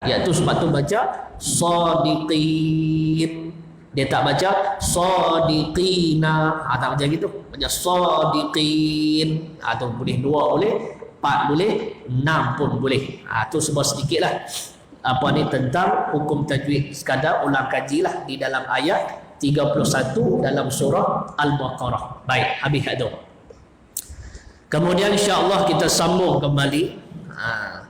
Iaitu sebab tu baca sadiqin. Dia tak baca sadiqina. Tak macam gitu. Baca sadiqin. Tu boleh 2 boleh, 4 boleh, 6 pun boleh. Tu sebab sedikit lah apa ni tentang hukum tajwid. Sekadar ulang kaji lah di dalam ayat 31 dalam surah Al-Baqarah. Baik, habis tu. Kemudian insya-Allah kita sambung kembali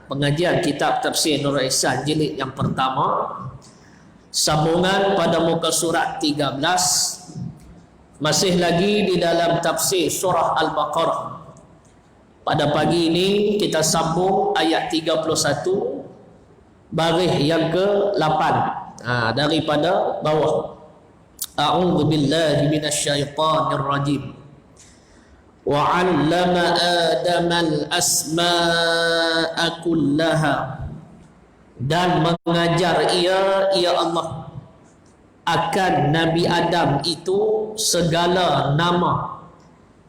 pengajian kitab tafsir Nurul Ihsan jilid yang pertama, sambungan pada muka surat 13, masih lagi di dalam tafsir surah Al-Baqarah. Pada pagi ini kita sambung ayat 31 baris yang ke-8 daripada bawah. A'udzu billahi minasyaitonir rajim. Wa 'allama Adamal asma'a kullaha, dan mengajar ia Allah akan Nabi Adam itu segala nama,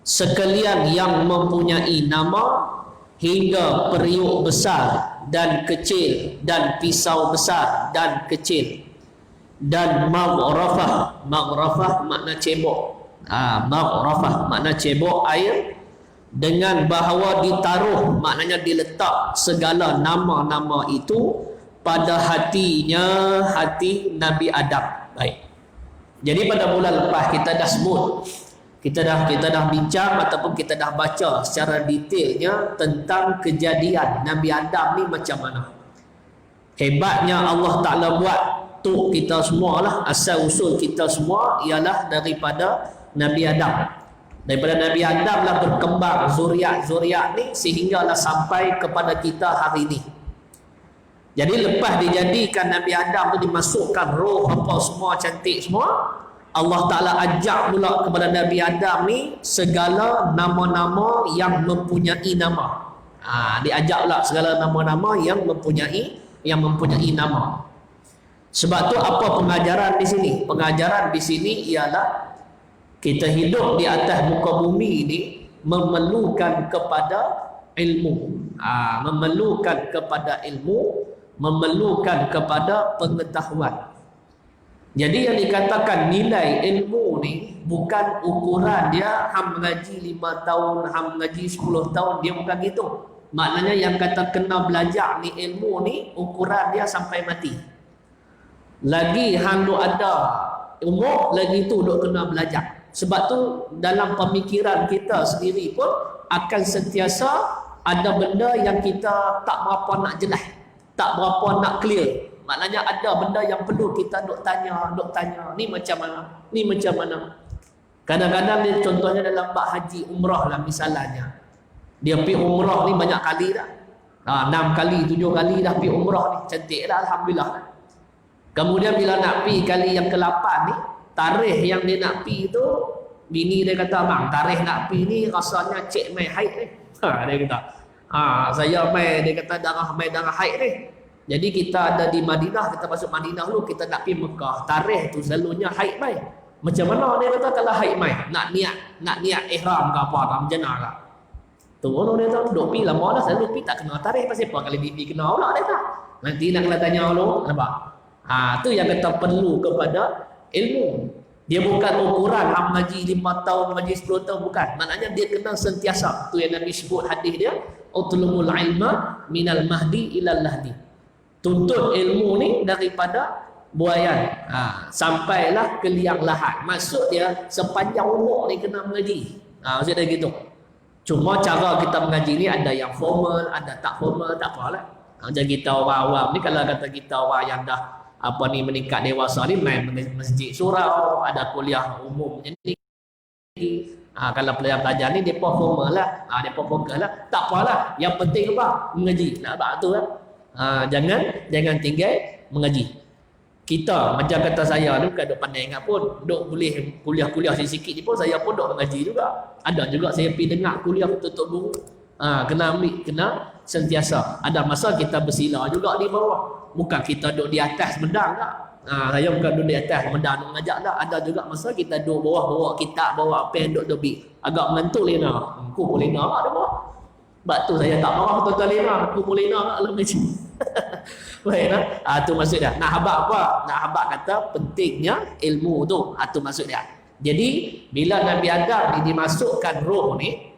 sekalian yang mempunyai nama, hingga periuk besar dan kecil, dan pisau besar dan kecil, dan maghrafah. Maghrafah makna cebok. Maghrafah makna cebok air, dengan bahawa ditaruh, maknanya diletak segala nama-nama itu pada hatinya, hati Nabi Adam. Baik. Jadi pada bulan lepas kita dah sebut, kita dah bincang ataupun kita dah baca secara detailnya tentang kejadian Nabi Adam ni macam mana. Hebatnya Allah Ta'ala buat tu kita semua lah, asal usul kita semua ialah daripada Nabi Adam. Daripada Nabi Adam lah berkembang zuriat-zuriat ni sehinggalah sampai kepada kita hari ini. Jadi lepas dijadikan Nabi Adam tu, dimasukkan roh apa semua cantik semua, Allah Ta'ala ajak pula kepada Nabi Adam ni segala nama-nama yang mempunyai nama. Diajak pula segala nama-nama yang mempunyai nama. Sebab tu apa pengajaran di sini? Pengajaran di sini ialah kita hidup di atas muka bumi ini memerlukan kepada ilmu. Memerlukan kepada ilmu, memerlukan kepada pengetahuan. Jadi yang dikatakan nilai ilmu ni bukan ukuran dia ham mengaji 5 tahun, ham mengaji 10 tahun, dia bukan gitu. Maknanya yang kata kena belajar ni ilmu ni ukuran dia sampai mati. Lagi ham duk ada umur, lagi tu duk kena belajar. Sebab tu dalam pemikiran kita sendiri pun akan sentiasa ada benda yang kita tak berapa nak jelas, tak berapa nak clear. Maknanya ada benda yang perlu kita duk tanya, ni macam mana, ni macam mana. Kadang-kadang dia contohnya dalam bab haji umrah lah misalnya. Dia pergi umrah ni banyak kali dah. 6 kali, 7 kali dah pergi umrah ni. Cantik dah, alhamdulillah. Kemudian bila nak pergi kali yang ke-8 ni, tarikh yang dia nak pergi tu, bini dia kata, "Bang, tarikh nak pergi ni rasanya cek mai haid ni." Dia kata, saya mai, dia kata darah haid ni. Jadi kita ada di Madinah, kita masuk Madinah dulu, kita nak pergi Mekah. Tarikh tu selalunya haid mai. Macam mana dia kata kalau haid mai? Nak niat ihram ke apa ke, macam mana ke? Tu orang dia tahu, duk pergi lama dah, selalu pergi tak kena tarikh. Pasal apa kali pergi kena pula dia tak? Nanti nak kena tanya dulu, nampak? Tu yang kata perlu kepada ilmu. Dia bukan ukuran ham ngaji 5 tahun, ngaji 10 tahun, bukan. Maknanya dia kena sentiasa. Tu yang Nabi sebut hadis dia, utlumul ilma minal mahdi ilal lahdi. Tuntut ilmu ni daripada buayan sampailah ke liang lahat. Maksud dia sepanjang umur ni kena mengaji. Maksud dia gitu. Cuma cara kita mengaji ni ada yang formal, ada tak formal, tak apalah. Macam kita orang awam ni, kalau kata kita orang yang dah meningkat dewasa ni main masjid surau, ada kuliah umum macam ni. Kalau pelajar-pelajar ni depa formal lah, depa fokus lah. Tak apalah, yang penting apa? Mengaji. Nak buat tu lah. Jangan tinggal mengaji. Kita macam kata saya ni bukan duk pandai ingat pun, duk boleh kuliah-kuliah sikit ni pun saya pun duk mengaji juga. Ada juga saya pergi dengar kuliah tutup guru. Kena ambil, kena sentiasa. Ada masa kita bersila juga di bawah. Bukan kita duduk di atas medang tak. Saya bukan duduk di atas medang nak mengajak tak. Ada juga masa kita duduk bawah, bawa kitab, bawa pen, duduk bi. Agak mengantuk lena. Aku boleh nak ada bawah. Sebab tu saya tak marah tuan-tuan lena. Aku boleh nak kalau mengaji. Baik nah? Tu maksud dia. Nak habaq apa? Nak habaq kata pentingnya ilmu tu. Tu maksud dia. Jadi bila Nabi Adam ni dimasukkan roh ni,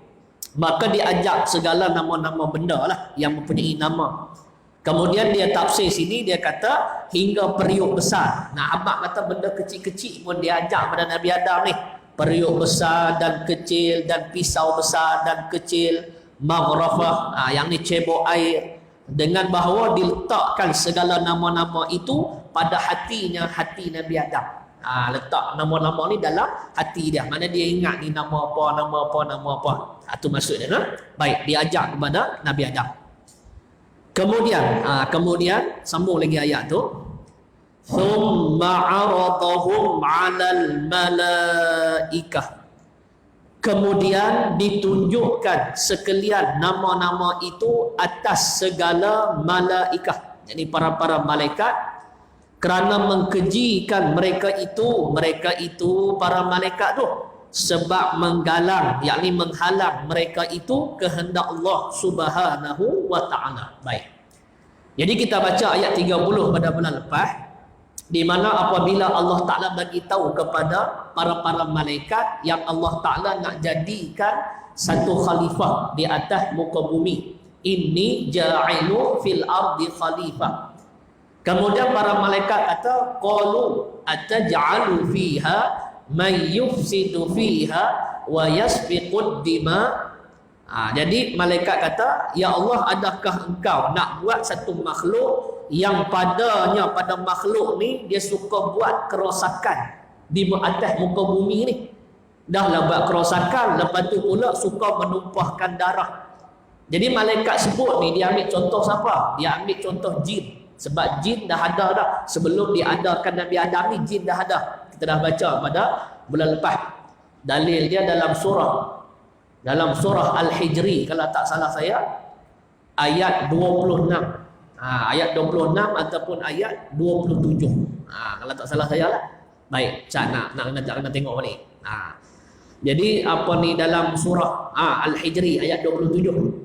maka dia ajak segala nama-nama benda lah yang mempunyai nama. Kemudian dia tafsir sini, dia kata hingga periuk besar. Nah, Abang kata benda kecil-kecil pun dia ajak pada Nabi Adam ni. Periuk besar dan kecil, dan pisau besar dan kecil, maghrafah, yang ni cebok air. Dengan bahawa diletakkan segala nama-nama itu pada hatinya, hati Nabi Adam. Letak nama-nama ni dalam hati dia. Mana dia ingat ni nama apa, nama apa, nama apa. Itu maksud dia. Baik, dia ajak kepada Nabi Adam. Kemudian sambung lagi ayat tu. Thumma 'aradahum 'alal malaikah. Kemudian ditunjukkan sekalian nama-nama itu atas segala malaikah. Jadi para malaikat, kerana mengkejikan mereka itu para malaikat tu, sebab menggalang, yakni menghalang mereka itu kehendak Allah Subhanahu wa taala. Baik. Jadi kita baca ayat 30 pada bulan lepas, di mana apabila Allah Taala bagi tahu kepada para malaikat yang Allah Taala nak jadikan satu khalifah di atas muka bumi. Inni ja'ilu fil ardi khalifah. Kemudian para malaikat kata, qalu ataj'alu fiha may yufsidu fiha wa yasfiqud dima. Jadi malaikat kata, ya Allah, adakah engkau nak buat satu makhluk yang padanya, pada makhluk ni dia suka buat kerosakan di atas muka bumi ni. Dah lah buat kerosakan, lepas tu pula suka menumpahkan darah. Jadi malaikat sebut ni, dia ambil contoh siapa? Dia ambil contoh jin. Sebab jin dah ada dah. Sebelum diadakan Nabi Adam ni, jin dah ada. Kita dah baca pada bulan lepas. Dalil dia dalam surah Al-Hijri, kalau tak salah saya, ayat 26. Ayat 26 ataupun ayat 27. Kalau tak salah saya lah. Baik, nak tengok balik. Jadi apa ni dalam surah Al-Hijri ayat 27.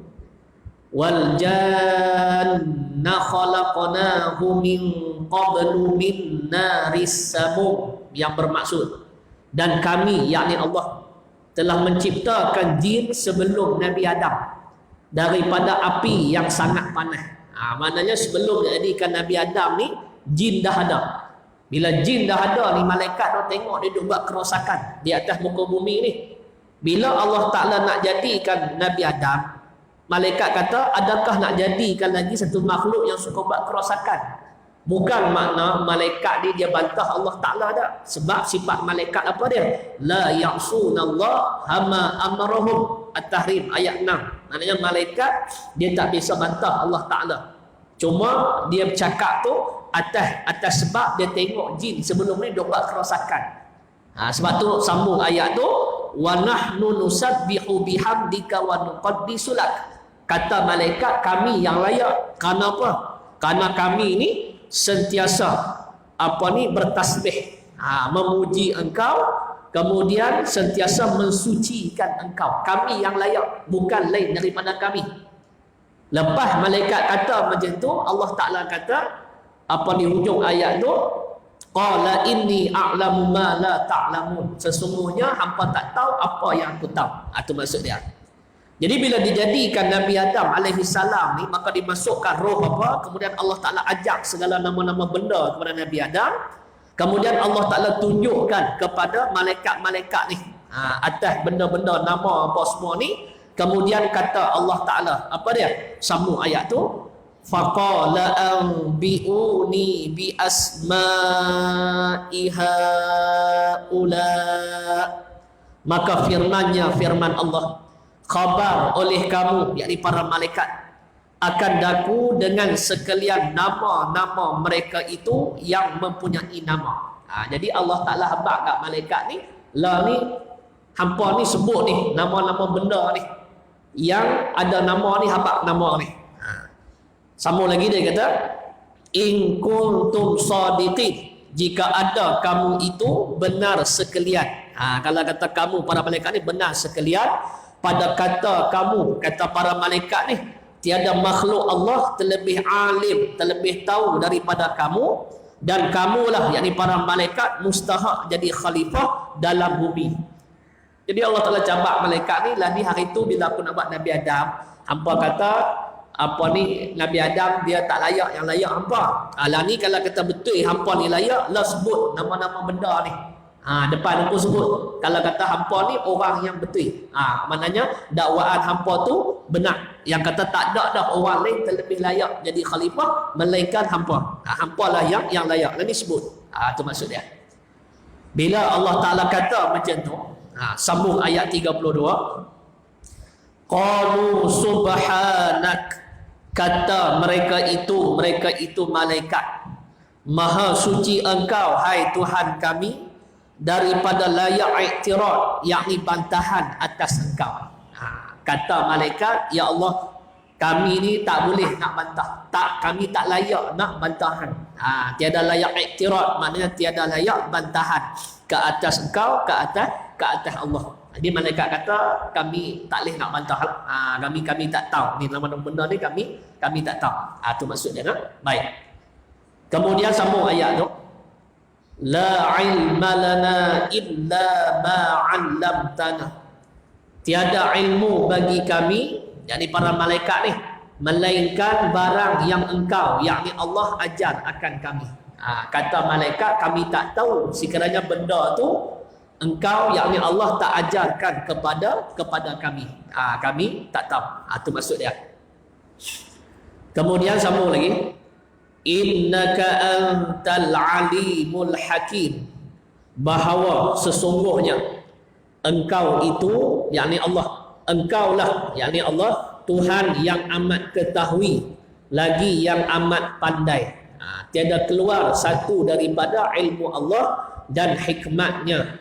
Wal janna khalaqnahu min qablu min naris samum, yang bermaksud dan kami, yakni Allah, telah menciptakan jin sebelum Nabi Adam daripada api yang sangat panas. Maknanya sebelum jadikan Nabi Adam ni, jin dah ada. Bila jin dah ada ni, malaikat dah tengok dia duk buat kerosakan di atas muka bumi ni. Bila Allah Ta'ala nak jadikan Nabi Adam, malaikat kata, adakah nak jadikan lagi satu makhluk yang suka buat kerosakan? Bukan makna malaikat ni dia bantah Allah Ta'ala dah. Sebab sifat malaikat apa dia? La ya'sunallah hama amarahum. At-Tahrim ayat 6. Maknanya malaikat dia tak bisa bantah Allah Ta'ala. Cuma dia bercakap tu atas sebab dia tengok jin sebelum ni dia buat kerosakan. Sebab tu sambung ayat tu, wa nahnu nusabbihu bihamdika wa nuqaddisu lak. Kata malaikat, kami yang layak. Kerana apa? Kerana kami ni sentiasa bertasbih, memuji engkau, kemudian sentiasa mensucikan engkau. Kami yang layak, bukan lain daripada kami. Lepas malaikat kata macam tu, Allah Ta'ala kata hujung ayat tu, qala inni a'lamu ma la ta'lamun. Sesungguhnya hampa tak tahu apa yang aku tahu. Itu maksud dia. Jadi bila dijadikan Nabi Adam alaihi salam ni, maka dimasukkan roh apa? Kemudian Allah Ta'ala ajak segala nama-nama benda kepada Nabi Adam. Kemudian Allah Ta'ala tunjukkan kepada malaikat-malaikat ni atas benda-benda nama apa semua ni. Kemudian kata Allah Ta'ala, apa dia? Sambung ayat tu, faqala anbi'uni bi asma'i haula. Maka firman Allah, khabar oleh kamu, yakni para malaikat, akan daku dengan sekalian nama-nama mereka itu yang mempunyai nama. Jadi Allah Ta'ala habaq kat malaikat ni, lah ni hampa ni sebut ni nama-nama benda ni yang ada nama ni, habaq nama ni. Sambung lagi dia kata, in kuntum sadiqin, jika ada kamu itu benar sekalian. Kalau kata kamu para malaikat ni benar sekalian pada kata kamu, kata para malaikat ni, tiada makhluk Allah terlebih alim, terlebih tahu daripada kamu, dan kamulah, yakni para malaikat, mustahak jadi khalifah dalam bumi. Jadi Allah Ta'ala cabak malaikat ni lah ni hari tu bila aku nak buat Nabi Adam, hampa kata apa ni Nabi Adam dia tak layak, yang layak hampa. Lah ni kalau kata betul hampa ni layak, lah sebut nama-nama benda ni. Depan aku sebut kalau kata hampa ni orang yang betul. Maknanya dakwaan hampa tu benar. Yang kata tak ada dah orang lain terlebih layak jadi khalifah melainkan hampa. Hampa lah yang layak. Lah ni sebut. Tu maksud dia. Bila Allah Ta'ala kata macam tu, sambung ayat 32. Qalu subhanak, kata mereka itu malaikat, maha suci engkau hai Tuhan kami daripada layak iktirad, yakni bantahan atas engkau. Kata malaikat, ya Allah, kami ni tak boleh nak bantah, kami tak layak nak bantahan. Tiada layak iktirad, maknanya tiada layak bantahan ke atas engkau, ke atas Allah. Jadi malaikat kata kami tak boleh nak bantah. Kami tak tahu ni nama-nama benda ni, kami tak tahu. Tu maksud dia. Baik. Kemudian sambung ayat tu. La ilma lana illa ma 'allamtana. Tiada ilmu bagi kami, yakni para malaikat ni, melainkan barang yang engkau, yakni Allah ajar akan kami. Kata malaikat, kami tak tahu sekiranya benda tu engkau, yakni Allah tak ajarkan kepada kami. Kami tak tahu. Itu maksud dia. Kemudian sambung lagi. Innaka antal alimul hakim. Bahawa sesungguhnya engkau itu, yakni Allah, engkaulah, yakni Allah, Tuhan yang amat ketahui lagi yang amat pandai. Tiada keluar satu daripada ilmu Allah dan hikmahnya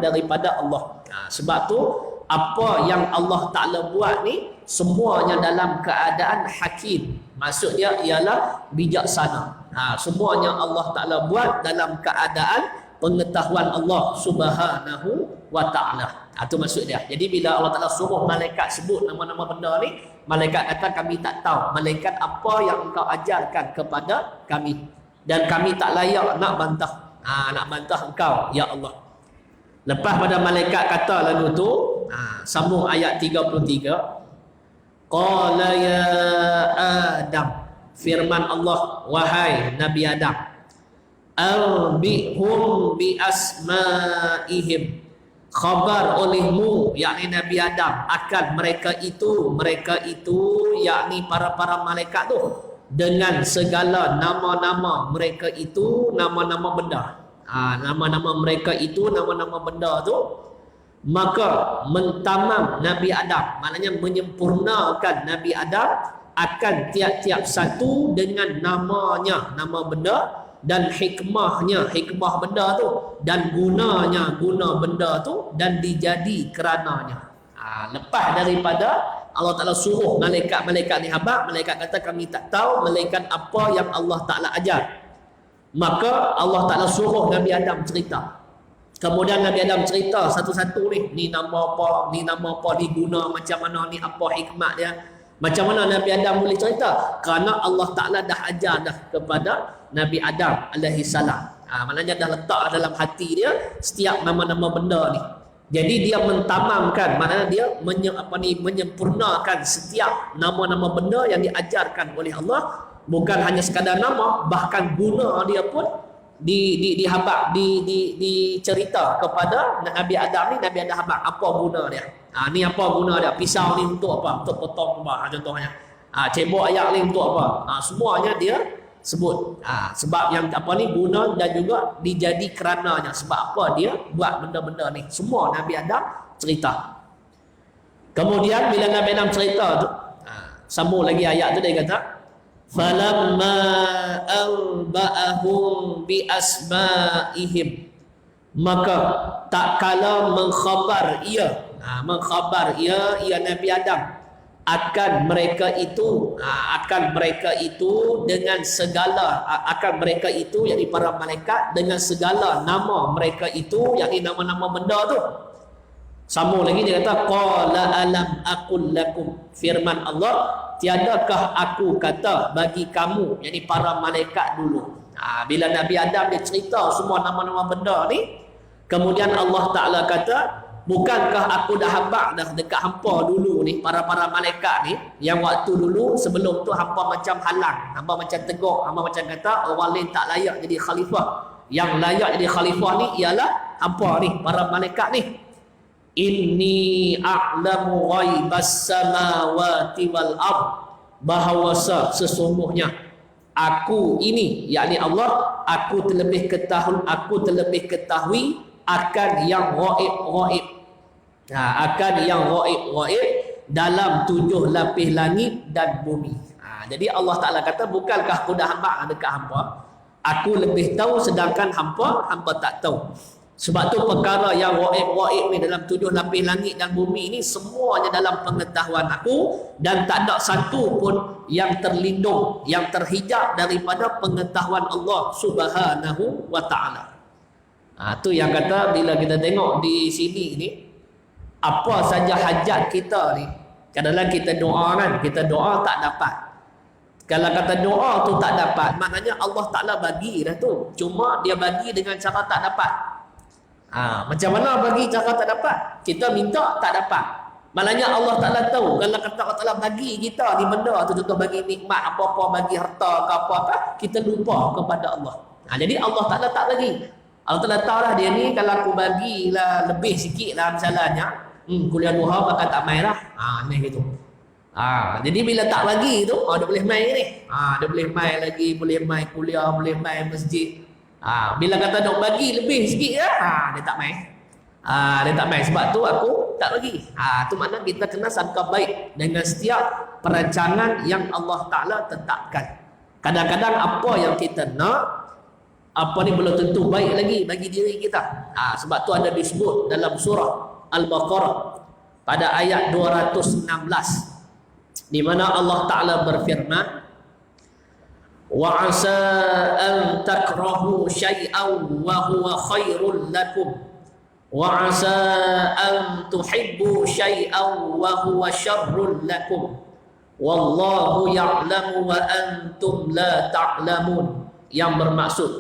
daripada Allah. Sebab tu apa yang Allah Ta'ala buat ni semuanya dalam keadaan hakim. Maksudnya ialah bijaksana. Semuanya Allah Ta'ala buat dalam keadaan pengetahuan Allah Subhanahu wa Ta'ala. Itu maksud dia. Jadi bila Allah Ta'ala suruh malaikat sebut nama-nama benda ni, malaikat kata kami tak tahu. Malaikat apa yang engkau ajarkan kepada kami, dan kami tak layak nak bantah. Nak bantah engkau, ya Allah. Lepas pada malaikat kata lalu tu, sambung ayat 33. Qala ya Adam, firman Allah, wahai Nabi Adam, albihum bi asma'ihim, khabar olehmu, yakni Nabi Adam, akan mereka itu yakni para malaikat tu, dengan segala nama-nama mereka itu, nama-nama benda. Nama-nama mereka itu, nama-nama benda tu. Maka mentamam Nabi Adam, maknanya menyempurnakan Nabi Adam akan tiap-tiap satu dengan namanya, nama benda, dan hikmah benda tu, dan guna benda tu, dan dijadi kerananya. Lepas daripada Allah Ta'ala suruh malaikat ni habaq, malaikat kata kami tak tahu melainkan apa yang Allah Ta'ala ajar. Maka Allah Ta'ala suruh Nabi Adam cerita. Kemudian Nabi Adam cerita satu-satu ni nama apa, ni guna macam mana, ni apa hikmat dia. Macam mana Nabi Adam boleh cerita? Kerana Allah Ta'ala dah ajar dah kepada Nabi Adam alaihi salam. Maknanya dah letak dalam hati dia setiap nama-nama benda ni. Jadi dia mentamamkan, maknanya dia menyempurnakan setiap nama-nama benda yang diajarkan oleh Allah. Bukan hanya sekadar nama, bahkan guna dia pun dihabaq, dicerita kepada Nabi Adam ni. Nabi Adam habaq apa guna dia. Ni apa guna dia? Pisau ni untuk apa? Untuk potong apa contohnya. Cebok ayak ni untuk apa? Semuanya dia sebut. Sebab yang apa ni guna, dan juga dijadi kerananya. Sebab apa dia buat benda-benda ni. Semua Nabi Adam cerita. Kemudian bila Nabi Adam cerita tu, sambung lagi ayat tu, dia kata falamma anba'ahum bi asma'ihim, maka tak kala mengkhabar ia Nabi Adam akan mereka itu dengan segala, akan mereka itu yakni para malaikat dengan segala nama mereka itu, yakni nama-nama benda tu. Sambung lagi dia kata qala alam aqul lakum, firman Allah, tiadakah aku kata bagi kamu, yakni para malaikat dulu. Bila Nabi Adam dia cerita semua nama-nama benda ni, kemudian Allah Ta'ala kata, bukankah aku dah habaq dah dekat hampa dulu ni, para malaikat ni, yang waktu dulu sebelum tu hampa macam halang, hampa macam tegur, hampa macam kata orang lain tak layak jadi khalifah. Yang layak jadi khalifah ni ialah hampa ni, para malaikat ni. Inni a'lamu ghaibas samawati wal ard, bahawasa sesungguhnya aku ini, yakni Allah, aku terlebih ketahui akan yang ghaib-ghaib. Akan yang ghaib-ghaib dalam 7 lapis langit dan bumi. Jadi Allah Ta'ala kata, bukankah aku dah habaq dekat hampa, aku lebih tahu sedangkan hampa tak tahu. Sebab tu perkara yang ghaib-ghaib ni dalam 7 lapis langit dan bumi ni semuanya dalam pengetahuan aku, dan tak ada satu pun yang terlindung, yang terhijab daripada pengetahuan Allah Subhanahu wa Ta'ala. Tu yang kata bila kita tengok di sini ni, apa saja hajat kita ni, kadang-kadang kita doa kan, kita doa tak dapat. Kalau kata doa tu tak dapat, maknanya Allah Ta'ala bagi dah tu, cuma dia bagi dengan cara tak dapat. Macam mana bagi cara tak dapat? Kita minta tak dapat. Maknanya Allah Ta'ala tahu, kalau kata Allah Ta'ala bagi kita ni benda tu, contoh bagi nikmat apa-apa, bagi harta ke apa-apa, kita lupa kepada Allah. Jadi Allah Ta'ala tak bagi. Allah Ta'ala tahu lah dia ni, kalau aku bagilah lebih sikit lah misalnya, kuliah duha bakal tak main lah. Ni gitu. Jadi bila tak bagi tu, dia boleh main ni. Dia boleh main lagi, boleh main kuliah, boleh main masjid. Bila kata dok bagi lebih sikit ya, dia tak main. Dia tak main, sebab tu aku tak bagi. Tu makna kita kena sangka baik dengan setiap perancangan yang Allah Ta'ala tetapkan. Kadang-kadang apa yang kita nak, apa ni belum tentu baik lagi bagi diri kita. Sebab tu ada disebut dalam surah Al-Baqarah pada ayat 216, di mana Allah Ta'ala berfirman, وَعَسَىٰ أَن تَكْرَهُوا شَيْئًا وَهُوَ خَيْرٌ لَكُمْ وَعَسَىٰ أَن تُحِبُّوا شَيْئًا وَهُوَ شَرٌّ لَكُمْ وَاللَّهُ يَعْلَمُ وَأَنْتُمْ لَا تَعْلَمُونَ. Yang bermaksud,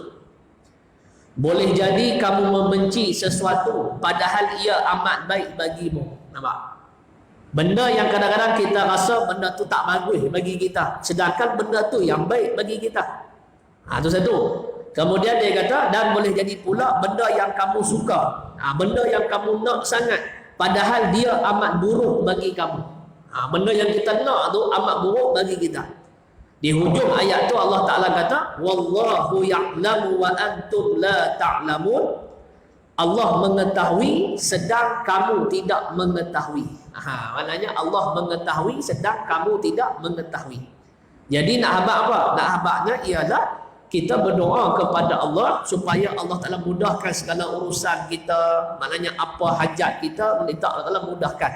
boleh jadi kamu membenci sesuatu padahal ia amat baik bagimu. Nampak? Benda yang kadang-kadang kita rasa benda tu tak bagus bagi kita, sedangkan benda tu yang baik bagi kita. Itu satu. Kemudian dia kata, dan boleh jadi pula benda yang kamu suka, benda yang kamu nak sangat, padahal dia amat buruk bagi kamu. Benda yang kita nak tu amat buruk bagi kita. Di hujung ayat tu Allah Ta'ala kata, Wallahu ya'lamu wa antum la ta'lamun. Allah mengetahui sedang kamu tidak mengetahui. Maknanya Allah mengetahui sedang kamu tidak mengetahui. Jadi nak habaq apa? Nak habaqnya ialah kita berdoa kepada Allah supaya Allah Ta'ala mudahkan segala urusan kita. Maknanya apa hajat kita, minta Allah Ta'ala mudahkan.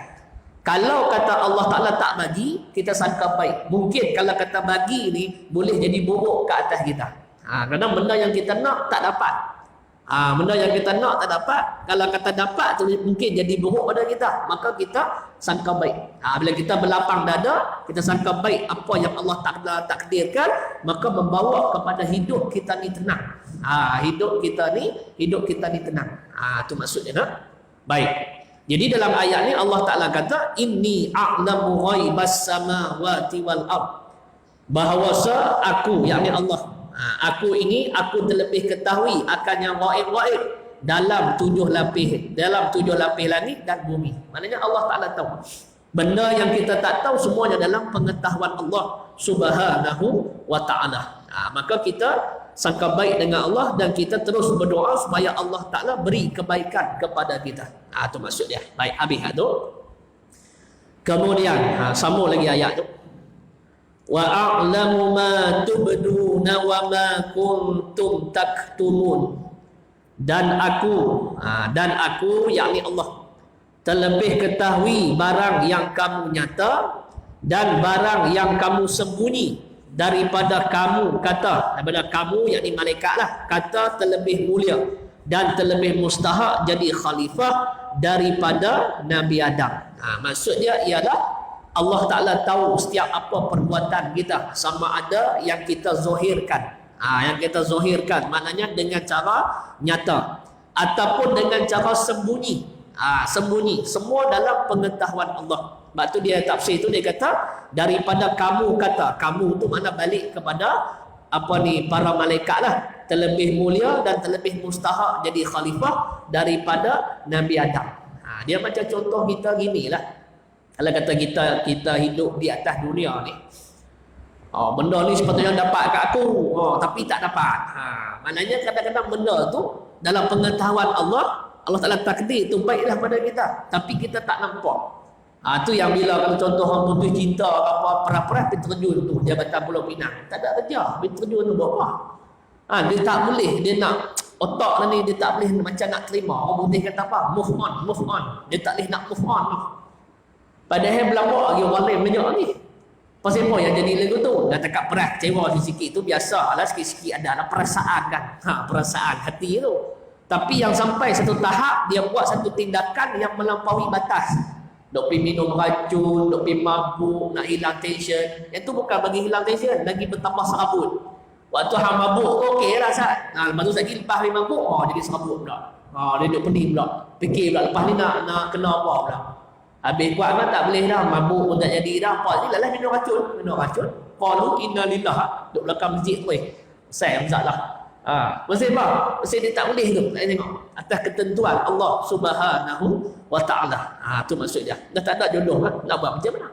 Kalau kata Allah Ta'ala tak bagi, kita sangka baik. Mungkin kalau kata bagi ni boleh jadi buruk ke atas kita. Kadang benda yang kita nak tak dapat. Benda yang kita nak tak dapat, kalau kata dapat tu mungkin jadi buruk pada kita, maka kita sangka baik. Bila kita berlapang dada, kita sangka baik apa yang Allah Ta'ala takdirkan, maka membawa kepada hidup kita ni tenang. Hidup kita ni tenang. Itu maksudnya nak baik. Jadi dalam ayat ni Allah Ta'ala kata, Inni a'lamu ghaibas samawati wal ard, bahawasa aku, yakni Allah, aku ini aku terlebih ketahui akan yang ghaib-ghaib dalam 7 lapis langit dan bumi. Maknanya Allah Ta'ala tahu. Benda yang kita tak tahu semuanya dalam pengetahuan Allah Subhanahu wa Ta'ala. Maka kita sangka baik dengan Allah dan kita terus berdoa supaya Allah Ta'ala beri kebaikan kepada kita. Itu maksud dia. Baik, habis tu. Kemudian sambung lagi ayat tu. Wa a'lamu ma tubduna wa ma kuntum taktumun. Dan aku yakni Allah terlebih ketahui barang yang kamu nyata dan barang yang kamu sembunyi daripada kamu, kata daripada kamu yakni malaikat lah, kata terlebih mulia. dan terlebih mustahak jadi khalifah daripada Nabi Adam. Maksudnya ialah Allah Ta'ala tahu setiap apa perbuatan kita, sama ada yang kita zahirkan, yang kita zahirkan maknanya dengan cara nyata ataupun dengan cara sembunyi. Sembunyi, semua dalam pengetahuan Allah. Sebab tu dia tafsir tu dia kata daripada kamu, kata kamu tu mana balik kepada para malaikat lah, terlebih mulia dan terlebih mustahak jadi khalifah daripada Nabi Adam. Dia macam contoh kita gini lah. Kalau kata kita hidup di atas dunia ni, benda ni sepatutnya dapat kat aku, tapi tak dapat. Maknanya kadang-kadang benda tu dalam pengetahuan Allah Ta'ala takdir tu baiklah pada kita, tapi kita tak nampak. Tu yang bila kalau contoh orang putus cinta apa perah-perah pergi terjun tu Jabatan Pulau Pinang, tak ada kerja, pergi terjun tu buat apa? Dia tak boleh, dia nak otak ni dia tak boleh macam nak terima. Orang putih kata apa? Move on. Dia tak boleh nak move on. Padahal belawak lagi orang lain banyak ni. Pasal apa yang jadi lagu tu? Dah takak perah kecewa sikit tu biasalah, sikit-sikit ada perasaan kan. Perasaan hati tu. Tapi yang sampai satu tahap dia buat satu tindakan yang melampaui batas. Dok pergi minum racun, dok pergi mabuk, nak hilang tension. Yang tu bukan bagi hilang tension, lagi bertambah serabut. Waktu hang mabuk tu okey lah Sat. Lepas tu lagi lepas dia mabuk, jadi serabut pula. Dia duduk pening pula. Fikir pula lepas ni nak kena apa pula. Habis kuat kan tak boleh dah, mabuk pun tak jadi dah. Apa ni lah minum racun. Qalu inna lillah. Duduk belakang masjid tu saya masalah. Pasal apa? Pasal dia tak boleh tu. Saya tengok atas ketentuan Allah Subhanahu wa Ta'ala. Tu maksud dia. Dah tak ada jodoh kan? Nak buat macam mana?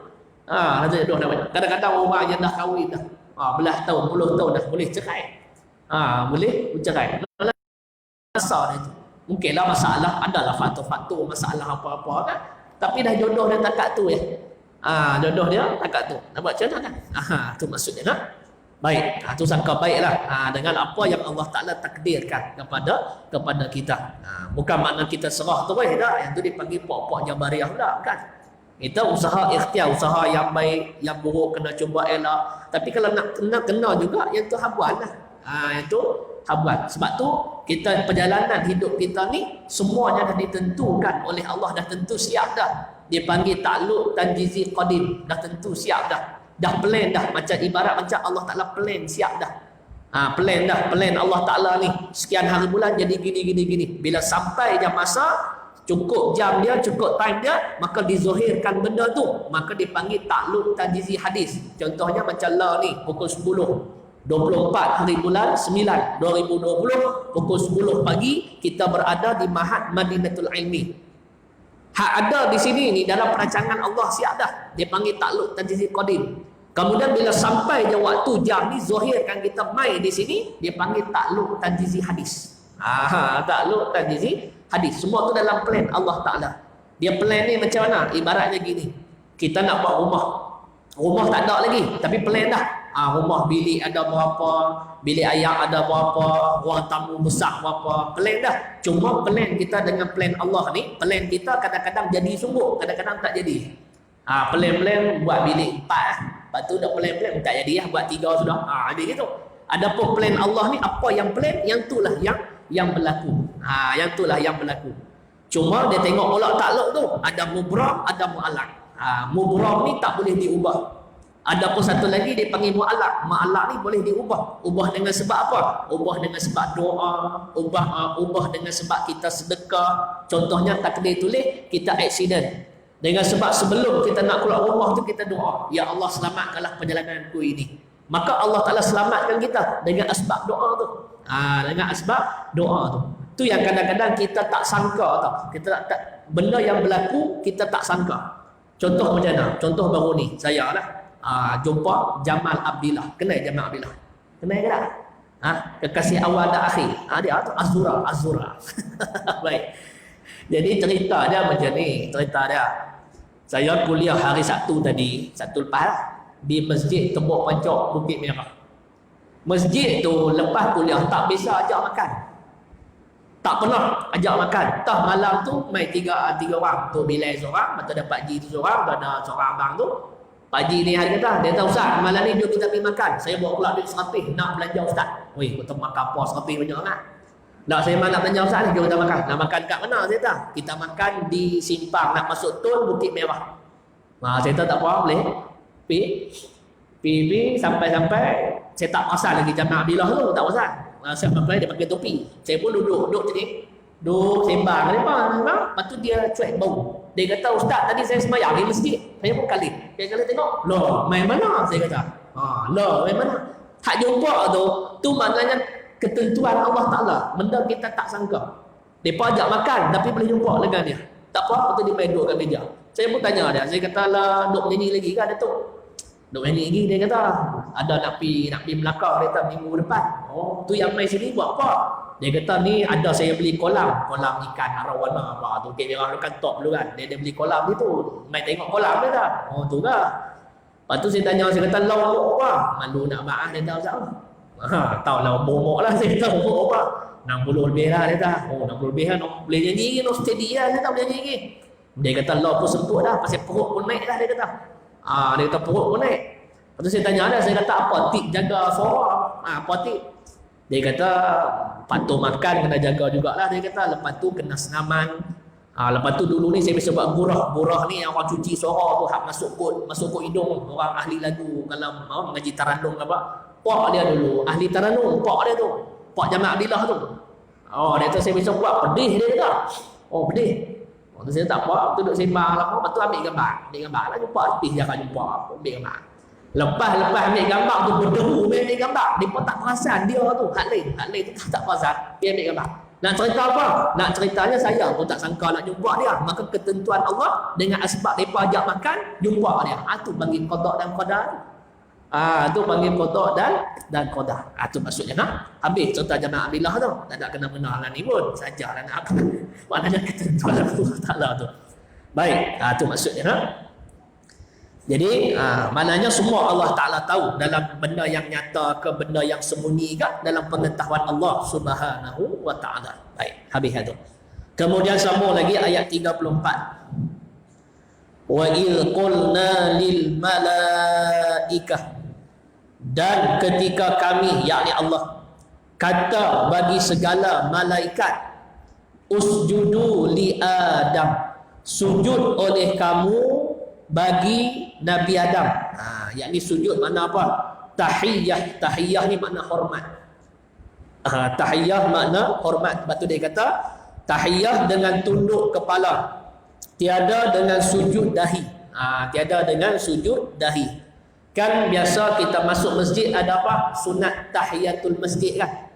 Dah tak ada jodoh dah banyak. Kadang-kadang orang yang dah kahwin dah, belah tahun, puluh tahun dah boleh cerai. Boleh bercerai. Masalah dia tu. Mungkinlah masalah, adalah faktor-faktor masalah apa-apa kan. Tapi dah jodoh dia takat tu jodoh dia takat tu. Nak buat macam mana kan? Tu maksud dia kan? Baik, tu sangka baiklah dengan apa yang Allah Ta'ala takdirkan kepada kita. Bukan makna kita serah tu dah. Yang tu dipanggil pok-pok Jabariah pula kan. Kita usaha ikhtiar, usaha yang baik, yang buruk kena cuba elak. Tapi kalau nak kena juga, yang tu habuan lah. Yang tu habuan. Sebab tu kita perjalanan hidup kita ni semuanya dah ditentukan oleh Allah, dah tentu siap dah. Dia panggil takluk tanjizi qadim, dah tentu siap dah. Dah plan dah, macam ibarat macam Allah Ta'ala plan siap dah. Plan Allah Ta'ala ni sekian hari bulan jadi gini. Bila sampai je masa cukup jam dia, cukup time dia, maka dizohirkan benda tu, maka dipanggil takluk tanjizi hadis. Contohnya macam lah ni pukul 10 24 hari bulan 9 2020 pukul 10 pagi kita berada di Mahat Madinatul Ilmi. Hak ada di sini ni dalam perancangan Allah siap dah. Dia panggil takluk tanjizi qadim. Kemudian bila sampai je waktu jam ni zahirkan kita mai di sini, dia panggil takluk tanjizi hadis. Takluk tanjizi hadis. Semua tu dalam plan Allah Ta'ala. Dia plan ni macam mana? Ibaratnya gini. Kita nak buat rumah. Rumah tak ada lagi, tapi plan dah. Rumah bilik ada berapa, bilik ayak ada berapa, ruang tamu besar berapa, plan dah. Cuma plan kita dengan plan Allah ni, plan kita kadang-kadang jadi sungguh, kadang-kadang tak jadi. Plan buat bilik 4 lepas tu dah plan tak jadi buat 3 sudah. Jadi gitu. Adapun plan Allah ni apa yang plan, yang itulah yang berlaku. Yang itulah yang berlaku. Cuma dia tengok pula takluk tu, ada mubram, ada mu'allaq. Mubram ni tak boleh diubah. Ada pun satu lagi dia panggil mu'allaq. Mu'allaq ni boleh diubah. Ubah dengan sebab apa? Ubah dengan sebab doa, ubah dengan sebab kita sedekah. Contohnya takdir tulis kita accident. Dengan sebab sebelum kita nak keluar rumah tu kita doa, ya Allah selamatkanlah perjalananku ini. Maka Allah Ta'ala selamatkan kita dengan asbab doa tu. Dengan asbab doa tu. Tu yang kadang-kadang kita tak sangka tau. Kita tak, benda yang berlaku kita tak sangka. Contoh macam mana? Contoh baru ni, saya lah jumpa Jamal Abdillah. Kenal Jamal Abdillah? Kenal ke tak? Kekasih awal dan akhir. Dia tu Azura. Baik. Jadi cerita dia macam ni, cerita dia. Saya kuliah hari Sabtu tadi, Sabtu lepas lah, di Masjid Tembok Pancok, Bukit Merah. Masjid tu lepas kuliah tak biasa ajak makan. Tak pernah ajak makan. Tah malam tu mai tiga orang. Tu Bilal seorang, lepas tu ada Pak Ji tu seorang, ada seorang abang tu. Pak Ji ni hari kata, dia tahu Ustaz, malam ni jom kita pergi makan. Saya bawa pula duit 100 nak belanja Ustaz. Weh, kita makan apa 100 banyak sangat. Nak saya nak tanya Ustaz ni, kita makan. Nak makan kat mana saya tak? Kita makan di simpang nak masuk tol Bukit Merah. Saya tak apa boleh. Pi sampai saya tak pasal lagi jamaah Abdillah tu, tak pasal. Saya sampai dia pakai topi. Saya pun duduk sini. Duduk sembang lepas tu dia cuek bau. Dia kata, Ustaz tadi saya sembahyang di masjid. Saya pun kali. Dia kali tengok, loh main mana? Saya kata, loh main mana? Hak jumpa tu maknanya ketentuan Allah Ta'ala. Benda kita tak sangka. Mereka ajak makan tapi boleh jumpa dengan dia. Tak apa, lepas tu dia main duduk kat meja. Saya pun tanya dia. Saya kata lah, duduk nyanyi lagi kan Datuk? Duduk nyanyi lagi dia kata. Ada nak pergi Melaka dia kata minggu depan. Oh, tu yang main sini buat apa? Dia kata ni ada saya beli kolam ikan arawana apa tu. Dia orang kantor dulu kan. Dia beli kolam itu. Main tengok kolam dia dah. Oh tu lah. Lepas tu saya tanya, saya kata lau apa? Malu nak maaf dia tahu tak? Tahu lah bomok lah saya tahu bomok apa. 60 lebih lah dia kata. Oh 60 lebih lah. Boleh nyanyi lagi, no steady lah. Saya tak boleh nyanyi lagi. Dia kata lau pun sentuh dah. Pasal perut pun naik dah dia kata. Dia kata perut pun naik. Lepas tu saya tanya dia, saya kata apa tip jaga suara? Apa tip? Dia kata patuh makan kena jaga jugalah. Dia kata lepas tu kena senaman. Lepas tu dulu ni saya biasa buat gurah ni yang orang cuci suara tu hak masuk kot hidung orang ahli lagu kalau mengaji taranum apa. Pak dia dulu ahli taranum, pak dia tu. Pak Jamaah Abdillah tu. Dia tu saya biasa buat pedih dia kata. Pedih. Tu saya tak apa, tu duduk sembang lama, lepas tu ambil gambar lah jumpa artis jangan jumpa, ambil gambar. Lepas ambil gambar tu berderu ambil gambar. Dia pun tak perasan dia tu. Hak lain tu tak perasan. Dia ambil gambar. Nak cerita apa? Nak ceritanya saya pun tak sangka nak jumpa dia. Maka ketentuan Allah dengan asbab mereka ajak makan, jumpa dia. Tu panggil qada dan qadar. Tu panggil qada dan qadar. Tu maksudnya habis cerita Jamaah Abdillah tu. Tak ada kena-mena lah ni pun. Sajalah nak apa. Maknanya ketentuan Allah Ta'ala tu. Baik. Tu maksudnya Jadi maknanya semua Allah Ta'ala tahu dalam benda yang nyata ke benda yang sembunyi ke dalam pengetahuan Allah Subhanahu wa Ta'ala. Baik, habis itu. Kemudian sambung lagi ayat 34. Wa il qulna lil malaikah, dan ketika kami yakni Allah kata bagi segala malaikat usjudu li Adam, sujud oleh kamu bagi Nabi Adam. Yakni sujud makna apa? Tahiyah ni makna hormat. Tahiyah makna hormat. Sebab tu dia kata tahiyah dengan tunduk kepala, tiada dengan sujud dahi. Tiada dengan sujud dahi. Kan biasa kita masuk masjid ada apa? Sunat tahiyatul masjid kan.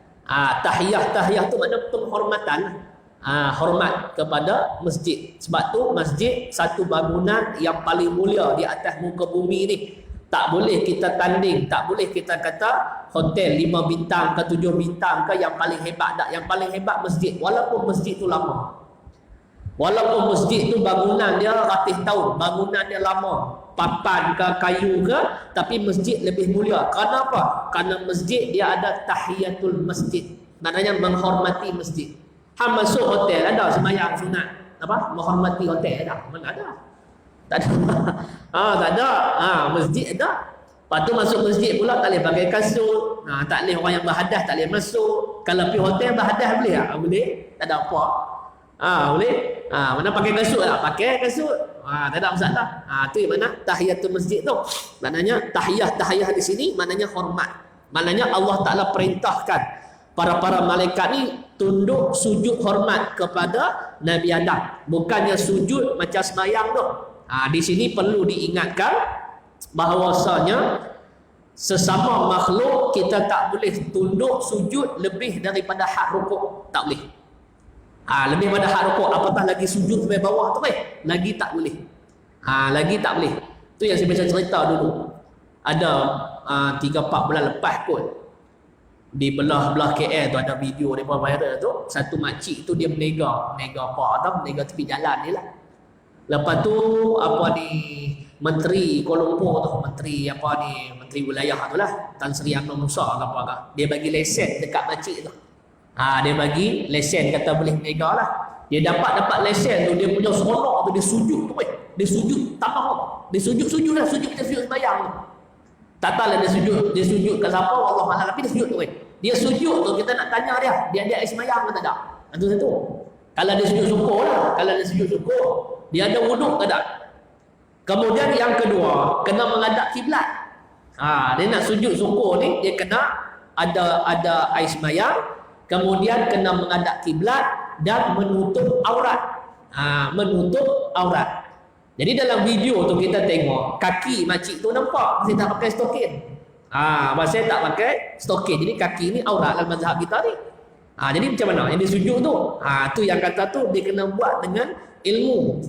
Tahiyah tu makna penghormatan. Hormat kepada masjid. Sebab tu masjid satu bangunan yang paling mulia di atas muka bumi ni. Tak boleh kita tanding, tak boleh kita kata hotel 5 bintang ke 7 bintang ke yang paling hebat. Tak, yang paling hebat masjid. Walaupun masjid tu lama, walaupun masjid tu bangunan dia ratus tahun, bangunan dia lama, papan ke kayu ke, tapi masjid lebih mulia. Kenapa? Kerana masjid dia ada tahiyatul masjid, maknanya menghormati masjid. Masuk hotel ada sembahyang sunat apa? Menghormati hotel ada? Mana ada? Tak ada. Tak ada. Masjid ada. Lepas tu masuk masjid pula tak boleh pakai kasut. Tak boleh orang yang berhadas tak boleh masuk. Kalau pergi hotel berhadas boleh tak? Boleh. Tak ada apa. Boleh. Mana pakai kasut tak? Pakai kasut. Tak ada masalah. Tu yang mana tahiyatul masjid tu. Maknanya tahiyah di sini maknanya hormat. Maknanya Allah Ta'ala perintahkan para malaikat ni tunduk sujud hormat kepada Nabi Adam. Bukannya sujud macam sembahyang tu. Di sini perlu diingatkan bahawasanya sesama makhluk kita tak boleh tunduk sujud lebih daripada hak rukuk. Tak boleh. Lebih pada hak rukuk, apatah lagi sujud sampai bawah tu lagi tak boleh. Lagi tak boleh. Tu yang saya biasa cerita dulu. Ada 3-4 bulan lepas kot, di belah KL tu ada video dia buat viral tu. Satu makcik tu dia menega apa tau, menega tepi jalan ni lah. Lepas tu apa ni, Menteri Kuala Lumpur tu, menteri wilayah tu lah, Tan Sri Amno Musa ke apa ke, dia bagi lesen dekat makcik tu. Dia bagi lesen, kata boleh menega lah. Dia dapat lesen tu, dia punya seronok tu, dia sujud tu dia sujud tak apa, dia sujud lah, sujud sembahyang tu. Tak tahu lah dia sujud kat siapa, Allah Maha, tapi dia sujud tu Dia sujud tu kita nak tanya dia ada air semayang ke tak ada? Itu satu. Kalau dia sujud syukur lah. Kalau dia sujud syukur, dia ada wuduk ke tak? Kemudian yang kedua, kena menghadap kiblat. Dia nak sujud syukur ni, dia kena ada air semayang, kemudian kena menghadap kiblat dan menutup aurat. Menutup aurat. Jadi dalam video tu kita tengok kaki makcik tu nampak masih tak pakai stokin. Masih tak pakai stokin. Jadi kaki ni aurat dalam mazhab kita ni. Jadi macam mana yang dia sujud tu? Tu yang kata tu dia kena buat dengan ilmu.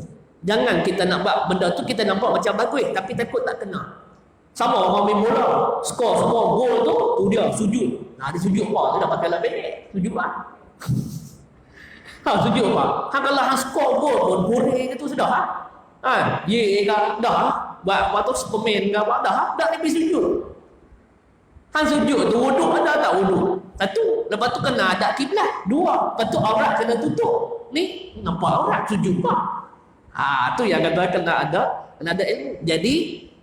Jangan kita nak buat benda tu kita nampak macam bagus tapi takut tak kena. Sama orang main bola, skor semua gol tu dia sujud. Dia sujud apa? Dia dah pakai lah pendek. Sujud apa? Sujud apa? Kalau hang skor gol pun boring itu sudah. Ye dah buat waktu Superman ke apa dah dia pergi sujud. Sujud tu wuduk ada tak wuduk? Satu, lepas tu kena ada kiblat. Dua, lepas tu aurat kena tutup. Ni nampak aurat sujud apa? Tu yang kata kena ada ilmu. Jadi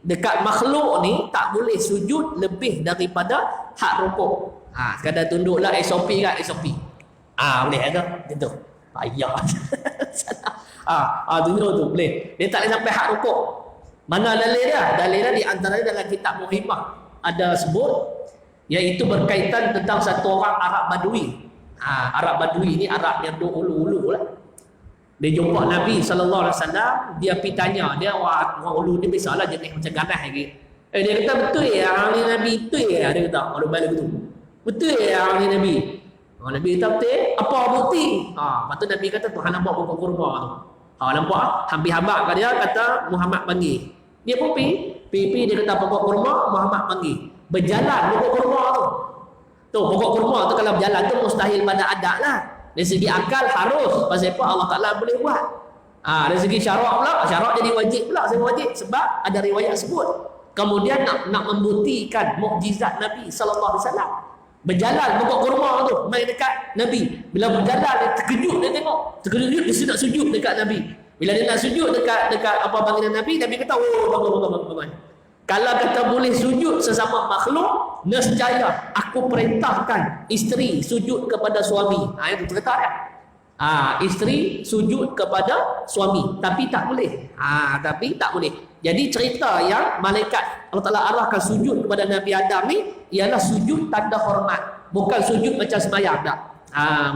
dekat makhluk ni tak boleh sujud lebih daripada hak rukuk. Sekadar tunduklah SOP kan SOP. Boleh ada gitu. Payah. Tunjuk tu boleh. Dia tak boleh sampai hak rukuk. Mana dalil dia? Dalil dia di antara dalam kitab Muhimah ada sebut, iaitu berkaitan tentang satu orang Arab Badui. Arab Badui ni Arab yang ulu-ulu lah. Dia jumpa Nabi SAW, dia pergi tanya, dia orang ulu ni biasalah jenis macam ganas lagi. Dia kata betul ya orang ni Nabi, betul ya? Dia kata, kalau balik betul. Betul ya orang ni Nabi? Nabi kata betul, apa bukti? Lepas tu Nabi kata Tuhan nampak pokok kurma tu. Nampak hampir habak kat dia, kata Muhammad panggil. Dia pun pergi dia kata pokok kurma, Muhammad panggil. Berjalan pokok kurma tu. Pokok kurma tu kalau berjalan tu mustahil pada adat lah. Dari segi akal harus. Pasal apa Allah Ta'ala boleh buat. Dari segi syarak pula, syarak jadi wajib pula. Sebab wajib sebab ada riwayat sebut. Kemudian nak membuktikan mukjizat Nabi sallallahu alaihi wasallam. Berjalan pokok kurma tu main dekat Nabi. Bila berjalan dia terkejut, dia tengok. Terkejut dia nak sujud dekat Nabi. Bila dia nak sujud dekat apa panggilan Nabi, Nabi kata, bagus. Kalau kata boleh sujud sesama makhluk, nescaya aku perintahkan isteri sujud kepada suami. Itu kata dia. Isteri sujud kepada suami, tapi tak boleh. Tapi tak boleh. Jadi cerita yang malaikat Allah Ta'ala arahkan sujud kepada Nabi Adam ni ialah sujud tanda hormat, bukan sujud macam semayang tak.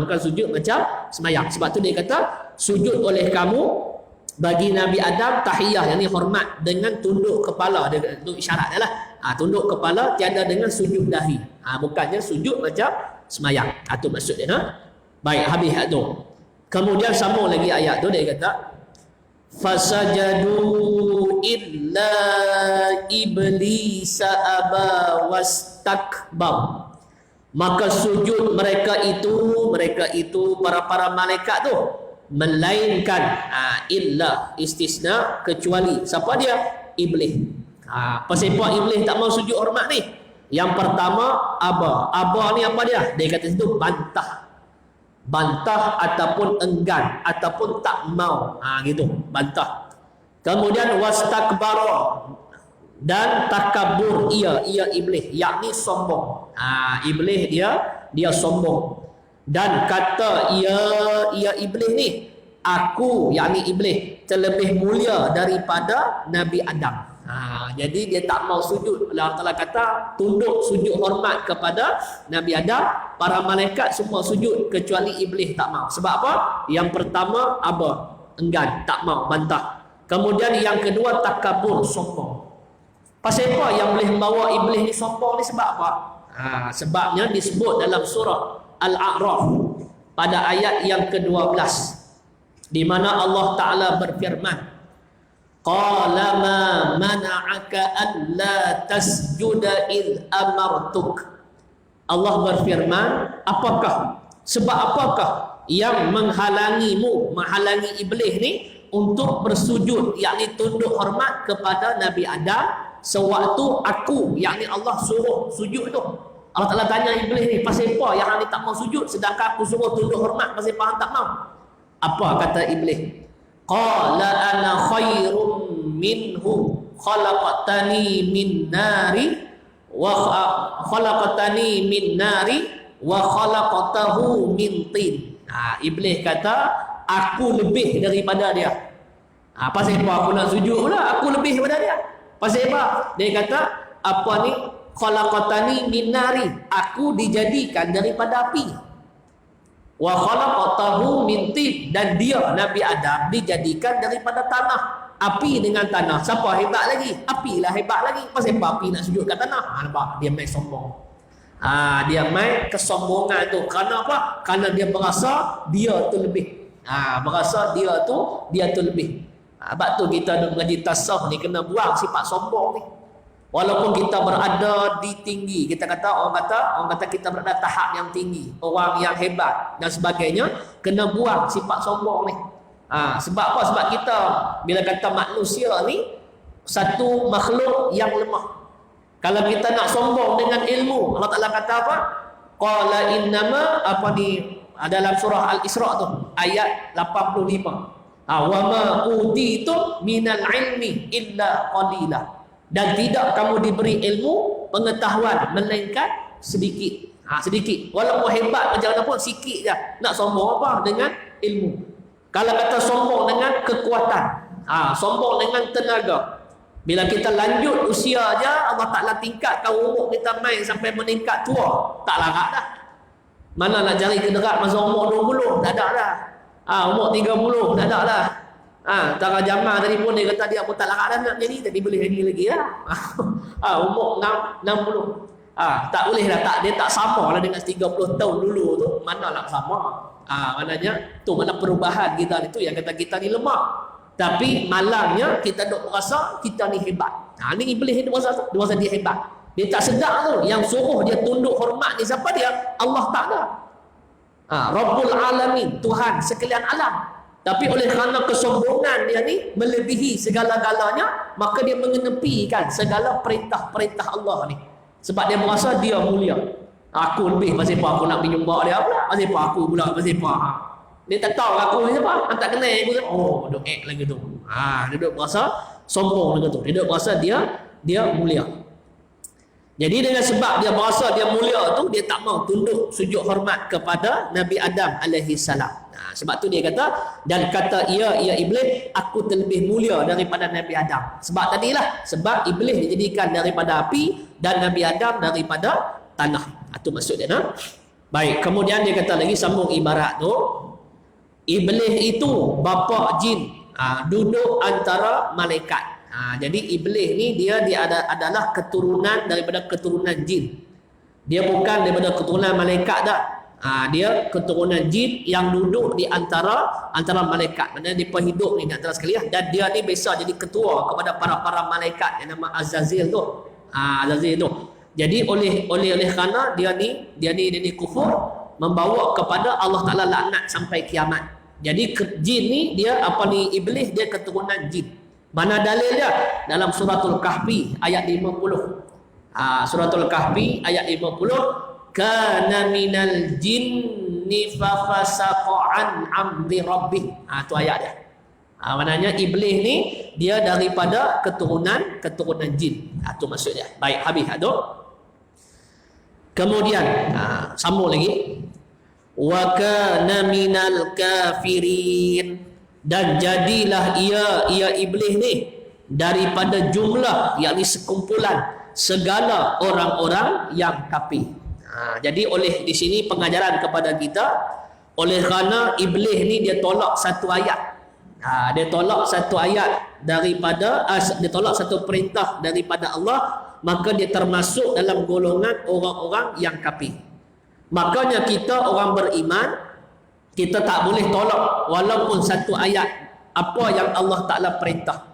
Bukan sujud macam semayang. Sebab tu dia kata sujud oleh kamu bagi Nabi Adam tahiyah, yang ni hormat dengan tunduk kepala. Dia tu isyarat dia lah. Tunduk kepala tiada dengan sujud dahi. Bukannya sujud macam semayang. Itu maksud dia. Baik, habis ayat tu. Kemudian sambung lagi ayat tu, dia kata fasajadu illa iblisa aba wastakbar. Maka sujud mereka itu para malaikat tu, melainkan illa istisna, kecuali siapa dia? Iblis. Pasal apa iblis tak mau sujud hormat ni? Yang pertama aba ni apa dia? Dia kata situ bantah ataupun enggan ataupun tak mau, gitu, bantah. Kemudian wastakbara, dan takabur ia iblis, yakni sombong. Iblis dia sombong. Dan kata ia iblis ni, aku, yakni iblis, terlebih mulia daripada Nabi Adam. Jadi dia tak mau sujud. Allah Ta'ala kata tunduk sujud hormat kepada Nabi Adam. Para malaikat semua sujud kecuali iblis tak mau. Sebab apa? Yang pertama enggan, tak mau, bantah. Kemudian yang kedua takabur, sombong. Pasal apa yang boleh membawa iblis ni sombong ni? Sebab apa? Sebabnya disebut dalam surah Al-A'raf pada ayat yang ke-12, di mana Allah Ta'ala berfirman, qala ma mana'aka an la tasjuda id amartuk. Allah berfirman, sebab apakah yang menghalangi iblis ni untuk bersujud, yakni tunduk hormat kepada Nabi Adam sewaktu aku, yakni Allah, suruh sujud tu. Allah Ta'ala tanya iblis ni, pasal apa yang hang ni tak mau sujud sedangkan aku suruh tunduk hormat, pasal apa hang tak mau? Apa kata iblis? Qala ana khairum minhu khalaqtani min nari wa khalaqtahu min tin. Iblis kata aku lebih daripada dia. Pasal apa aku nak sujud pula? Aku lebih daripada dia. Pasal apa? Dia kata apa ni? Khalaqtani min nari. Aku dijadikan daripada api. Wa khalaqtahu min tin, dan dia Nabi Adam dijadikan daripada tanah. Api dengan tanah, siapa hebat lagi? Api lah hebat lagi. Pasal apa api nak sujud kat tanah? Nampak? Dia main sombong. Dia main kesombongan tu. Kerana apa? Kerana dia berasa dia tu lebih. Berasa dia tu lebih. Sebab tu kita nak mengaji tasawuf ni kena buang sifat sombong ni. Walaupun kita berada di tinggi, orang kata kita berada tahap yang tinggi, orang yang hebat dan sebagainya, kena buang sifat sombong ni. Sebab apa? Sebab kita bila kata manusia ni satu makhluk yang lemah. Kalau kita nak sombong dengan ilmu, Allah Ta'ala kata apa? Qala innama dalam surah Al-Isra tu ayat 85. Wa ma utitum minal ilmi illa qalila. Dan tidak kamu diberi ilmu pengetahuan melainkan sedikit. Sedikit. Walaupun hebat macam mana pun sikit je. Nak sombong apa? Dengan ilmu. Kalau kata sombong dengan kekuatan, sombong dengan tenaga. Bila kita lanjut usia je, Allah Ta'ala tingkatkan umur kita main sampai meningkat tua, tak larat dah. Mana nak cari kederat masa umur 20? Tak ada dah. Umur 30? Tak ada dah. Tara Jamal tadi pun dia kata dia pun tak larat dah nak jadi, tapi boleh jadi lagi lah. Umur 60. Tak boleh lah, dia tak sama lah dengan 30 tahun dulu tu. Mana nak sama? Maknanya tu mana perubahan kita itu yang kata kita ni lemah. Tapi malangnya kita duk merasa kita ni hebat. Ni iblis ni dia rasa dia hebat. Dia tak sedar tu yang suruh dia tunduk hormat ni siapa dia? Allah Ta'ala. Rabbul Alamin, Tuhan sekalian alam. Tapi oleh kerana kesombongan dia ni melebihi segala-galanya, maka dia mengenepikan segala perintah-perintah Allah ni. Sebab dia merasa dia mulia. Aku lebih, pasal apa aku nak pergi jumpa dia pula? Pasal apa aku pula? Pasal apa? Dia tak tahu aku ni siapa. Tak kenal aku siapa. Duk act lagi tu. Dia duk merasa sombong dengan tu. Dia duk merasa dia mulia. Jadi dengan sebab dia merasa dia mulia tu, dia tak mau tunduk sujud hormat kepada Nabi Adam alaihi salam. Sebab tu dia kata, dan kata ia iblis, aku terlebih mulia daripada Nabi Adam. Sebab tadilah, sebab iblis dijadikan daripada api dan Nabi Adam daripada tanah. Itu maksud dia. Baik, kemudian dia kata lagi, sambung ibarat tu, iblis itu bapa jin, duduk antara malaikat. Jadi iblis ni dia adalah keturunan daripada keturunan jin. Dia bukan daripada keturunan malaikat dah. Dia keturunan jin yang duduk di antara malaikat. Maksudnya dia penghidup ni di antara sekalian. Dan dia ni biasa jadi ketua kepada para malaikat yang nama Azazil tu. Azazil tu. Jadi oleh kerana dia ni kufur, membawa kepada Allah Ta'ala laknat sampai kiamat. Jadi jin ni dia iblis dia keturunan jin. Mana dalil dia? Dalam suratul Kahfi ayat 50. Suratul Kahfi ayat 50, kana minal jinni fa fasaqa an amri rabbih. Tu ayat dia. Maknanya iblis ni dia daripada keturunan jin. Tu maksud dia. Baik, habis tu. Kemudian sambung lagi. Wa kana minal kafirin, dan jadilah ia iblis ni daripada jumlah, yakni sekumpulan segala orang-orang yang kafir. Jadi oleh di sini pengajaran kepada kita, oleh kerana iblis ni dia tolak satu ayat. Dia tolak satu ayat daripada dia tolak satu perintah daripada Allah, maka dia termasuk dalam golongan orang-orang yang kafir. Makanya kita orang beriman, kita tak boleh tolak walaupun satu ayat apa yang Allah Ta'ala perintah.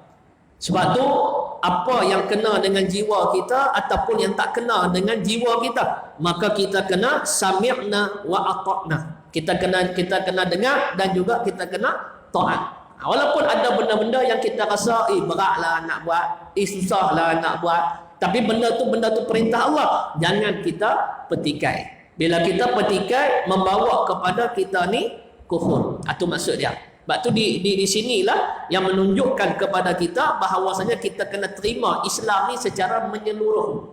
Sebab tu apa yang kena dengan jiwa kita ataupun yang tak kena dengan jiwa kita, maka kita kena sami'na wa ata'na. Kita kena dengar dan juga kita kena taat. Walaupun ada benda-benda yang kita rasa beratlah nak buat, susahlah nak buat, tapi benda tu perintah Allah, jangan kita petikai. Bila kita petikai, membawa kepada kita ni kufur. Itu maksud dia. Sebab tu di sinilah yang menunjukkan kepada kita bahawasanya kita kena terima Islam ni secara menyeluruh.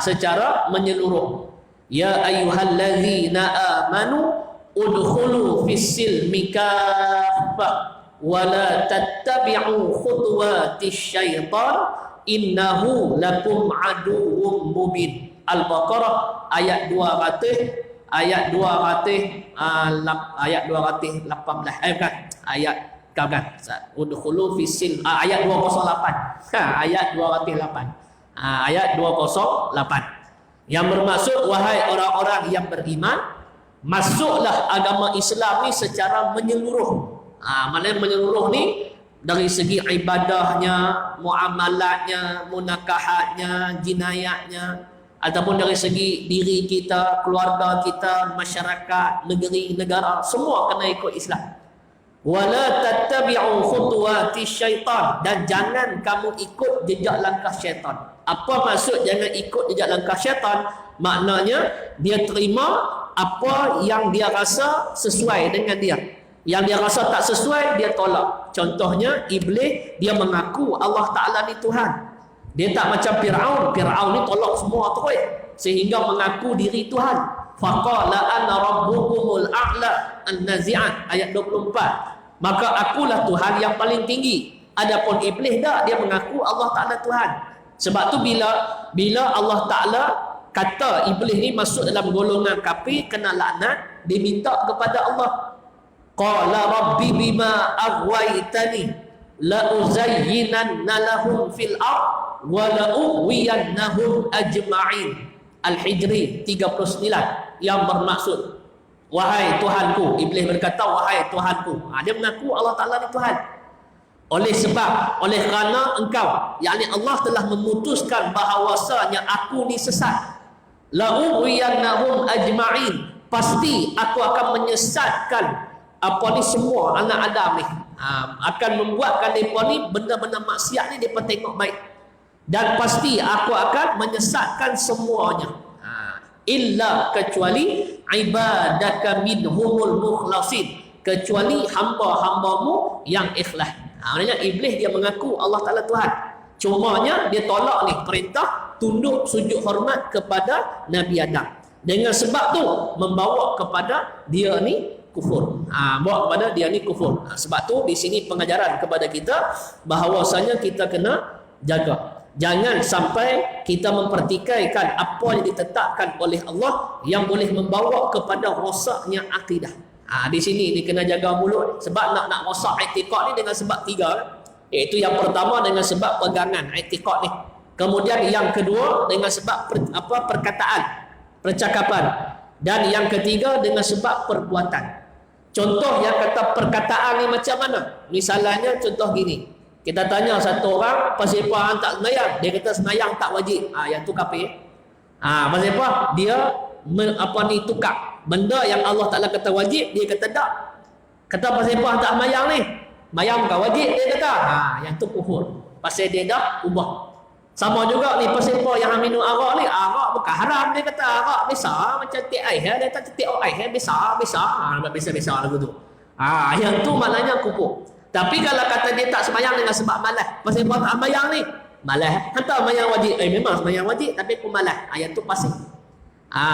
Secara menyeluruh. Ya ayyuhalladzina amanu udkhulu fis-silmi kaffah wa la tattabi'u khutuwatis syaitan innahu lakum aduwwum mubin. Al-Baqarah ayat 200 ayat 218 ayat kan udkhulu fisil ayat 208 ayat 208 ayat 208 yang bermaksud wahai orang-orang yang beriman, masuklah agama Islam ni secara menyeluruh. Maknanya menyeluruh ni dari segi ibadahnya, muamalatnya, munakahatnya, jinayatnya, ataupun dari segi diri kita, keluarga kita, masyarakat, negeri, negara, semua kena ikut Islam. Wala tattabi'u khutuwatis syaitan, dan jangan kamu ikut jejak langkah syaitan. Apa maksud jangan ikut jejak langkah syaitan? Maknanya dia terima apa yang dia rasa sesuai dengan dia. Yang dia rasa tak sesuai, dia tolak. Contohnya iblis, dia mengaku Allah Ta'ala ni Tuhan. Dia tak macam Fir'aun. Fir'aun ni tolak semua terus sehingga mengaku diri Tuhan. Faqala ana rabbukumul a'la, An-Nazi'at ayat 24. Maka akulah Tuhan yang paling tinggi. Adapun iblis dah, dia mengaku Allah Ta'ala Tuhan. Sebab tu bila Allah Ta'ala kata iblis ni masuk dalam golongan kafir, kena laknat, dia minta kepada Allah. Qala rabbi bima aghwaytani la uzayyinanna lahum fil ard wa la ughwiyannahum ajma'in. Al-Hijri 39 yang bermaksud wahai Tuhanku. Iblis berkata wahai Tuhanku. Dia mengaku Allah Ta'ala ni Tuhan. Oleh kerana engkau, yakni Allah telah memutuskan bahawasanya aku ni sesat. La ughwiyannahum ajma'in, pasti aku akan menyesatkan semua anak Adam ni. Akan membuatkan mereka ni benda-benda maksiat ni mereka tengok baik. Dan pasti aku akan menyesatkan semuanya. Illa kecuali ibadaka minhumul mukhlasin, kecuali hamba-hambamu yang ikhlas. Maknanya iblis dia mengaku Allah Ta'ala Tuhan. Cumanya dia tolak ni perintah tunduk sujud hormat kepada Nabi Adam. Dengan sebab tu membawa kepada dia ni kufur. Bawa kepada dia ni kufur. Sebab tu di sini pengajaran kepada kita bahawasanya kita kena jaga. Jangan sampai kita mempertikaikan apa yang ditetapkan oleh Allah yang boleh membawa kepada rosaknya akidah. Di sini ni kena jaga mulut. Sebab nak rosak i'tiqad ni dengan sebab 3. Iaitu yang pertama dengan sebab pegangan i'tiqad ni. Kemudian yang kedua dengan sebab perkataan, percakapan. Dan yang ketiga dengan sebab perbuatan. Contoh yang kata perkataan ni macam mana? Misalnya contoh gini. Kita tanya satu orang, pasal apa hang tak sembahyang? Dia kata sembahyang tak wajib. Yang tu kafir. Pasal apa? Dia tukar. Benda yang Allah Ta'ala kata wajib, dia kata tak. Kata pasal apa hang tak sembahyang ni? Sembahyang bukan wajib, dia kata. Yang tu kufur. Pasal dia dah ubah. Sama juga ni pasal apa yang hang minum arak ni? Arak bukan haram, dia kata. Arak besar macam tik air. Dia tak tik air, besar. Besar lagu tu. Yang tu maknanya kufur. Tapi kalau kata dia tak sembahyang dengan sebab malas, pasal apa tak sembahyang ni? Malas. Hantar sembahyang wajib. Memang sembahyang wajib tapi aku malas. Yang tu pasif.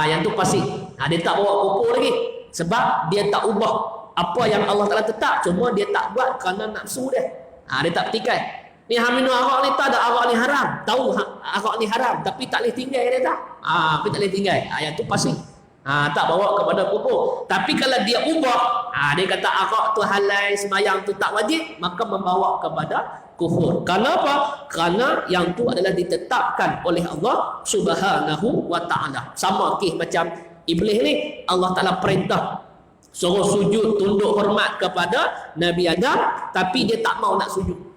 Yang tu pasif. Dia tak bawa kufur lagi. Sebab dia tak ubah apa yang Allah Ta'ala tetap. Cuma dia tak buat kerana nafsu dia. Dia tak petikai. Ni hang minum arak ni tak ada, arak ni haram. Tahu arak ni haram tapi tak boleh tinggal dia tak. Tapi tak boleh tinggal. Yang tu pasif. Tak bawa kepada kufur. Tapi kalau dia ubah, dia kata arak tu halal, sembahyang tu tak wajib, maka membawa kepada kufur. Kenapa? Kerana yang tu adalah ditetapkan oleh Allah Subhanahu wa Ta'ala. Sama kes macam iblis ni, Allah Ta'ala perintah suruh sujud tunduk hormat kepada Nabi Adam, tapi dia tak mau nak sujud.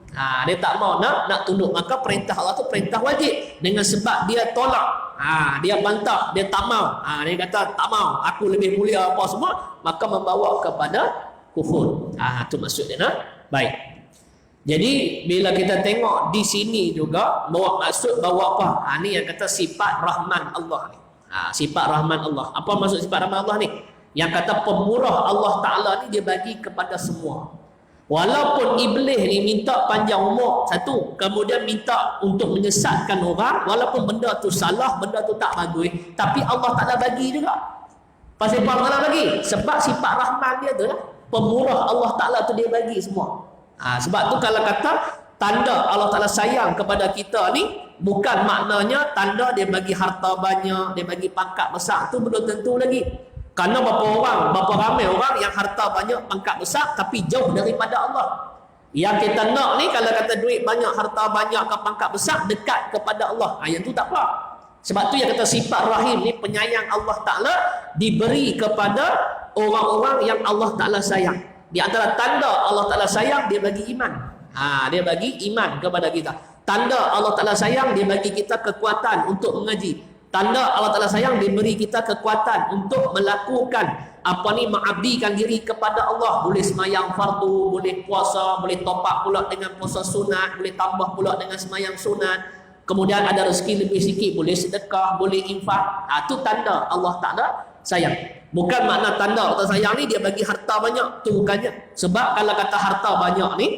Dia tak mau nak tunduk. Maka perintah Allah tu perintah wajib. Dengan sebab dia tolak, dia bantah, dia tak mau, dia kata tak mau, aku lebih mulia apa semua, maka membawa kepada kufur. Itu maksud dia. Baik. Jadi bila kita tengok di sini juga bawa maksud bawa apa? Ni yang kata sifat Rahman Allah ni. Sifat Rahman Allah. Apa maksud sifat Rahman Allah ni? Yang kata pemurah Allah Ta'ala ni dia bagi kepada semua. Walaupun iblis ni minta panjang umur satu, kemudian minta untuk menyesatkan orang, walaupun benda tu salah, benda tu tak bagus, tapi Allah Ta'ala bagi juga. Pasal apa Allah bagi? Sebab sifat rahman dia tu lah. Pemurah Allah Ta'ala tu dia bagi semua. Sebab tu kalau kata tanda Allah Ta'ala sayang kepada kita ni, bukan maknanya tanda dia bagi harta banyak, dia bagi pangkat besar, tu belum tentu lagi. Karena berapa ramai orang yang harta banyak, pangkat besar, tapi jauh daripada Allah. Yang kita nak ni, kalau kata duit banyak, harta banyak, ke pangkat besar, dekat kepada Allah. Yang tu tak apa. Sebab tu yang kata sifat rahim ni, penyayang Allah Ta'ala diberi kepada orang-orang yang Allah Ta'ala sayang. Di antara tanda Allah Ta'ala sayang, dia bagi iman. Dia bagi iman kepada kita. Tanda Allah Ta'ala sayang, dia bagi kita kekuatan untuk mengaji. Tanda Allah Ta'ala sayang, diberi kita kekuatan untuk melakukan mengabdikan diri kepada Allah. Boleh semayang fardu, boleh puasa, boleh top up pula dengan puasa sunat, boleh tambah pula dengan semayang sunat. Kemudian ada rezeki lebih sikit, boleh sedekah, boleh infak. Itu tanda Allah Ta'ala sayang. Bukan makna tanda Allah Ta'ala sayang ni dia bagi harta banyak, tu bukannya. Sebab kalau kata harta banyak ni,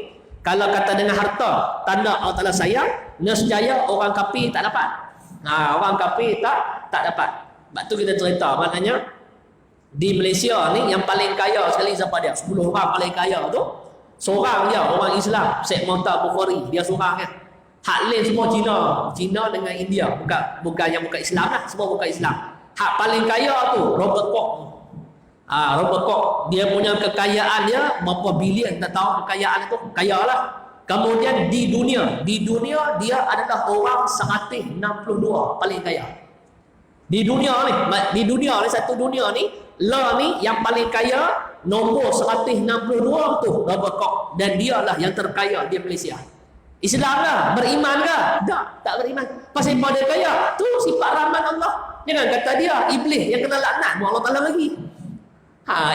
kalau kata dengan harta tanda Allah Ta'ala sayang, nescaya orang kafir tak dapat. Orang kafir tak dapat. Sebab tu kita cerita, maknanya di Malaysia ni yang paling kaya sekali siapa dia? 10 orang paling kaya tu, seorang je orang Islam, Syed Muhtar Bukhari, dia seorang kan. Hak lain semua Cina dengan India, bukan yang bukan Islam lah, semua bukan Islam. Hak paling kaya tu Robert Koch. Robert Koch, dia punya kekayaan dia berapa bilion tak tahu kekayaan itu, kaya lah. Kemudian di dunia dia adalah orang 162 paling kaya. Di dunia ni satu dunia ni, ni yang paling kaya nombor 162 tu Robert Koch, dan dialah yang terkaya di Malaysia. Islam lah, beriman ke? Tak beriman. Pasal apa dia kaya? Tu sifat rahmat Allah. Jangan kata dia iblis yang kena laknat, Allah Ta'ala bagi.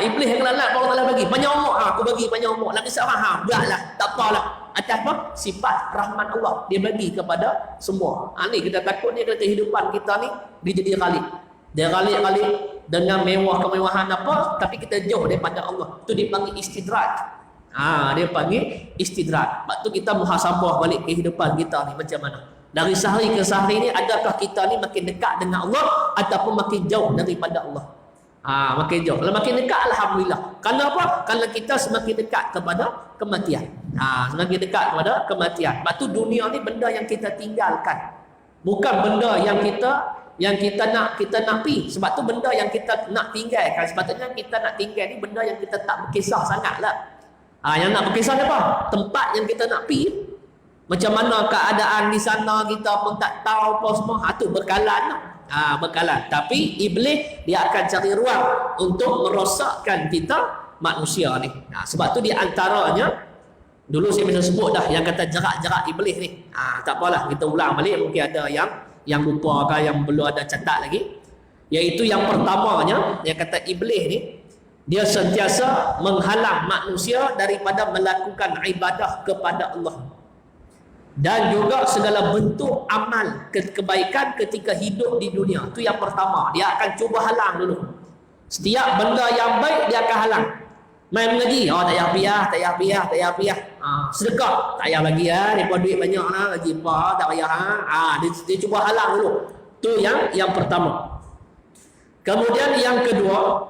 Iblis yang kena laknat, Allah Ta'ala bagi. Banyak umur, aku bagi banyak umur. Lagi seorang, beratlah, tak apalah. Atas apa? Sifat rahmat Allah dia bagi kepada semua. Ni kita takut ni kehidupan kita ni dia jadi ghalib. Dia ghalib dengan mewah-kemewahan apa, tapi kita jauh daripada Allah. Itu dipanggil istidraj. Dia panggil istidraj. Sebab tu kita muhasabah balik kehidupan kita ni macam mana. Dari sehari ke sehari ni, adakah kita ni makin dekat dengan Allah ataupun makin jauh daripada Allah? Makin jauh. Kalau makin dekat, alhamdulillah. Kenapa? Kalau kita semakin dekat kepada kematian. Semakin dekat kepada kematian. Sebab tu dunia ni benda yang kita tinggalkan. Bukan benda yang kita nak pi. Sebab tu benda yang kita nak tinggalkan. Sepatutnya kita nak tinggal ni benda yang kita tak berkisah sangatlah. Yang nak berkisah apa? Tempat yang kita nak pi. Macam mana keadaan di sana kita pun tak tahu apa semua. Itu berkalan lah. Berkalan. Tapi iblis dia akan cari ruang untuk merosakkan kita manusia ni. Sebab tu di antaranya, dulu saya bisa sebut dah yang kata jerat-jerat iblis ni. Tak apalah, kita ulang balik, mungkin ada yang lupa ke, yang belum ada catat lagi. Iaitu yang pertamanya, yang kata iblis ni, dia sentiasa menghalang manusia daripada melakukan ibadah kepada Allah. Dan juga segala bentuk amal kebaikan ketika hidup di dunia. Itu yang pertama, dia akan cuba halang dulu. Setiap benda yang baik dia akan halang. Main mengaji, tak payah piah. Sedekah, tak payah bagi depa duit banyak lah, bagi apa, tak payah dia cuba halang dulu. Itu yang pertama. Kemudian yang kedua,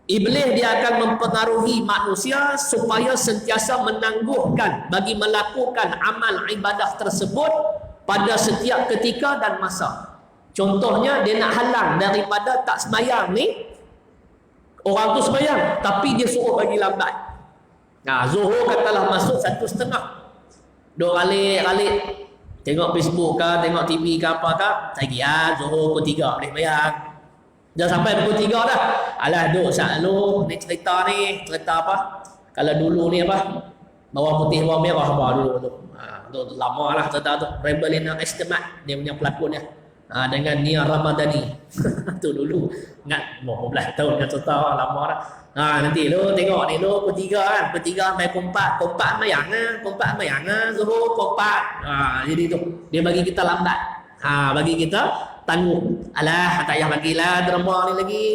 iblis dia akan mempengaruhi manusia supaya sentiasa menangguhkan bagi melakukan amal ibadah tersebut pada setiap ketika dan masa. Contohnya, dia nak halang daripada tak sembahyang ni. Orang tu sembahyang, tapi dia suruh bagi lambat. Zuhur katalah masuk 1:30. Duk ralik tengok Facebook ke, tengok TV ke apa ke, lagi Zuhur pukul 3 boleh sembahyang. Dah sampai pukul 3 dah. Alah duk selalu ni cerita apa? Kalau dulu ni apa? Bawang putih bawang merah apa dulu tu. Tu lama lah cerita tu. Rebel in Estimate dia punya pelakon dia. Dengan Nia Ramadhani. Tu dulu. Ingat 15 tahun dia cerita lama dah. Nanti lu tengok ni lu pukul 3 kan. Pukul 3 sampai pukul 4. Pukul 4 sembahyang Zuhur pukul 4. Jadi tu dia bagi kita lambat. Bagi kita tangguh. Alah, tak payah bagilah derma ni lagi.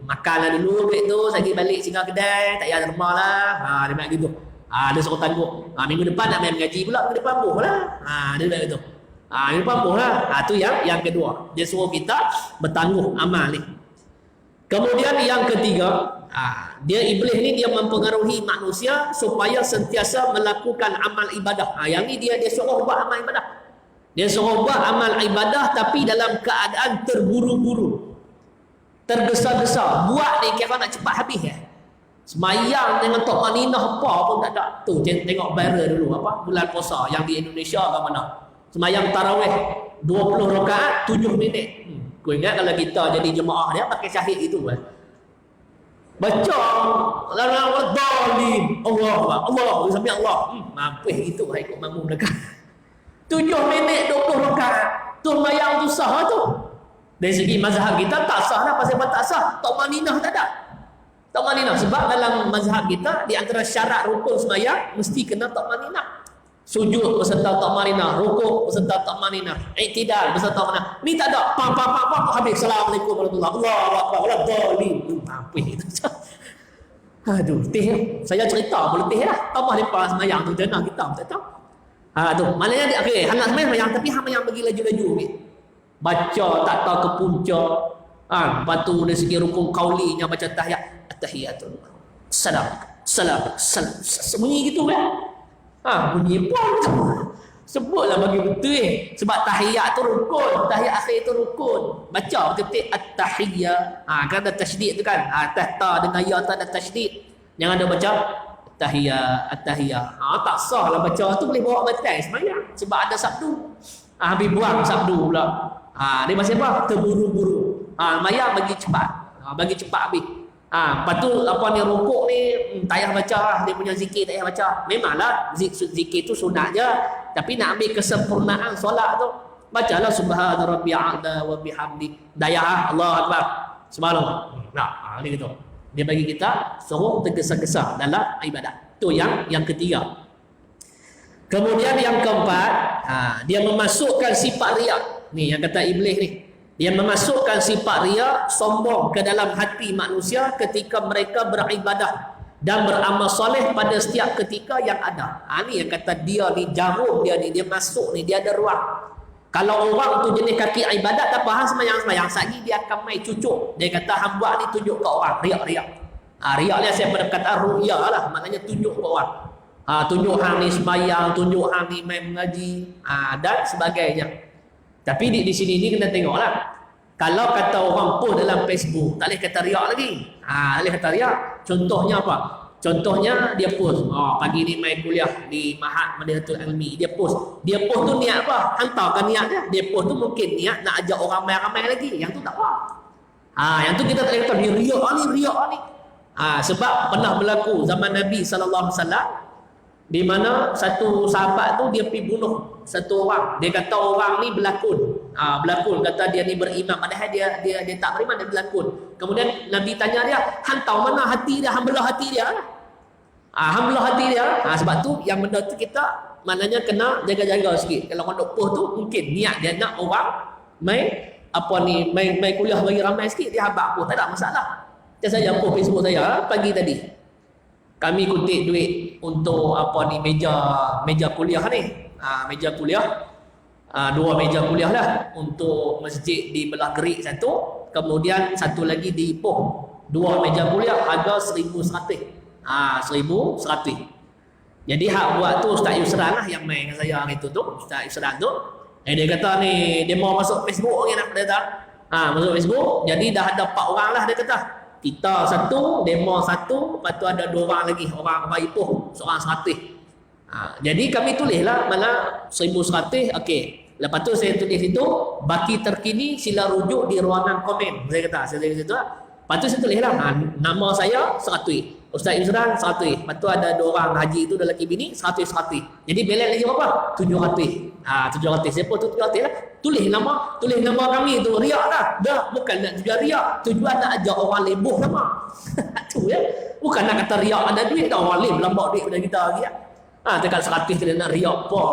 Makanlah dulu duit tu, lagi balik singgah kedai, tak payah derma lah. Dia nak gitu. Dia suruh tangguh. Minggu depan nak main mengaji pula, minggu depan buh lah. Dia dah itu. Minggu depan buh lah. Tu yang kedua. Dia suruh kita bertangguh amal ni. Kemudian yang ketiga, dia iblis ni dia mempengaruhi manusia supaya sentiasa melakukan amal ibadah. Yang ni dia suruh buat amal ibadah. Dia suruh buat amal ibadah tapi dalam keadaan terburu-buru, tergesa-gesa. Buat ni kira nak cepat habis ya. Semayang dengan Tok Maninah apa pun tak ada. Tu tengok viral dulu bulan puasa yang di Indonesia ke mana. Semayang tarawih 20 rakaat 7 minit. Kau ingat kalau kita jadi jemaah dia pakai syahid itu kan. Baca Allah zalim Allah sampai Allah. Mampus itu ikut makmum dekat. 7 minit 20 rakaat. Tu semayang tu sah tu. Dari segi mazhab kita tak sah lah. Pasal tak sah? Tok Maninah tak ada. Tok Maninah sebab dalam mazhab kita di antara syarat rukun semayang mesti kena Tok Maninah. Sujud beserta Tok Maninah, rukuk beserta Tok Maninah, iktidal beserta Tok Maninah. Ni tak ada. Pam habis. Assalamualaikum warahmatullahi wabarakatuh. Allahu akbar. Zalim. Apa itu? Aduh, teh. Saya cerita boleh teh lah. Tambah lepas semayang tu jenah kita tak tahu. Tu maknanya dia okey, hang nak semayang tapi hang yang bagi laju-laju okey. Baca tak tahu ke punca. Lepas tu dari segi rukun qaulinya baca tahiyat, at-tahiyatul. Salam. Bunyi gitu kan? Bunyi pun sebutlah bagi betul sebab tahiyat tu rukun, tahiyat akhir tu rukun. Baca ketik at-tahiyya. Kan ada tasydid tu kan. Ta dengan ya tak ada tasydid. Yang ada baca at-tahiyya. Tak sah lah baca tu boleh bawa batal semayang sebab ada sabdu. Habis buang sabdu pula. Dia masih apa? Terburu-buru. Semayang bagi cepat. Bagi cepat habis. Lepas tu ni rukuk ni tak payah baca lah. Dia punya zikir tak payah baca. Memanglah zikir tu sunat je, tapi nak ambil kesempurnaan solat tu bacalah subhana rabbiyal a'la wa bihamdi. Daya Allah akbar. Subhanallah. Dia gitu. Dia bagi kita suruh tergesa-gesa dalam ibadat. Tu yang ketiga. Kemudian yang keempat, dia memasukkan sifat riak. Ni yang kata iblis ni. Dia memasukkan sifat riya, sombong ke dalam hati manusia ketika mereka beribadah dan beramal soleh pada setiap ketika yang ada. Ni yang kata dia ni jarum dia ni, dia masuk ni, dia ada ruang. Kalau orang tu jenis kaki ibadat tak faham semayang-semayang, sagi dia akan main cucuk. Dia kata hamba ni tunjuk ke orang, riak-riak. Riak ni saya berkata ru'ya lah, maknanya tunjuk ke orang. Tunjuk hang ni semayang, tunjuk hang ni main mengaji, dan sebagainya. Tapi di sini ni kena tengoklah. Kalau kata orang post dalam Facebook, tak boleh kata riak lagi. Tak boleh kata riak. Contohnya apa? Contohnya dia post, pagi ni main kuliah di Mahat Madinatul Ilmi. Dia post tu niat apa? Hantarkan niat dia. Dia post tu mungkin niat nak ajak orang ramai-ramai lagi. Yang tu tak apa. Yang tu kita tak boleh kata dia riak ni. Sebab pernah berlaku zaman Nabi sallallahu alaihi wasallam di mana satu sahabat tu dia pergi bunuh satu orang. Dia kata orang ni berlakon. Kata dia ni beriman, padahal dia tak beriman, dia berlakon. Kemudian Nabi tanya dia, hang tahu mana hati dia? Hang belah hati dia. Hang belah hati dia. Sebab tu yang benda tu kita maknanya kena jaga-jaga sikit. Kalau orang duk post tu mungkin niat dia nak orang main kuliah bagi ramai sikit, dia habaq post, tak ada masalah. Saya post Facebook saya pagi tadi. Kami kutip duit untuk meja kuliah ni. Meja kuliah, 2 meja kuliah lah untuk masjid di Belah Gerik satu, kemudian satu lagi di Ipoh. 2 meja kuliah harga 1,100. 1,100. Jadi hak buat tu Ustaz Yusran lah yang main dengan saya hari tu Ustaz Yusran tu. Dia kata ni dia mau masuk Facebook ni nak kata. Masuk Facebook, jadi dah ada 4 orang lah dia kata. Kita satu, demo satu, lepas tu ada 2 orang lagi, orang Ipoh, seorang 100. Jadi kami tulislah mana 1,100, okey. Lepas tu saya tulis itu, baki terkini sila rujuk di ruangan komen. Saya kata, saya tulis itu lah. Lepas tu saya tulislah, nama saya 100. Ustaz Yusran 100. Lepas tu ada 2 orang haji tu, dah lelaki bini, 100. Jadi balance lagi berapa? 700. 700. Siapa tu 700 lah? Tulis nama kami tu, riak lah. Dah, bukan nak juga riak. Tujuan nak ajak orang lebuh nama. Tu ya. Bukan nak kata riak ada duit, dah orang lem lambak duit pada kita lagi ya. Tekan 100 kita nak riak apa.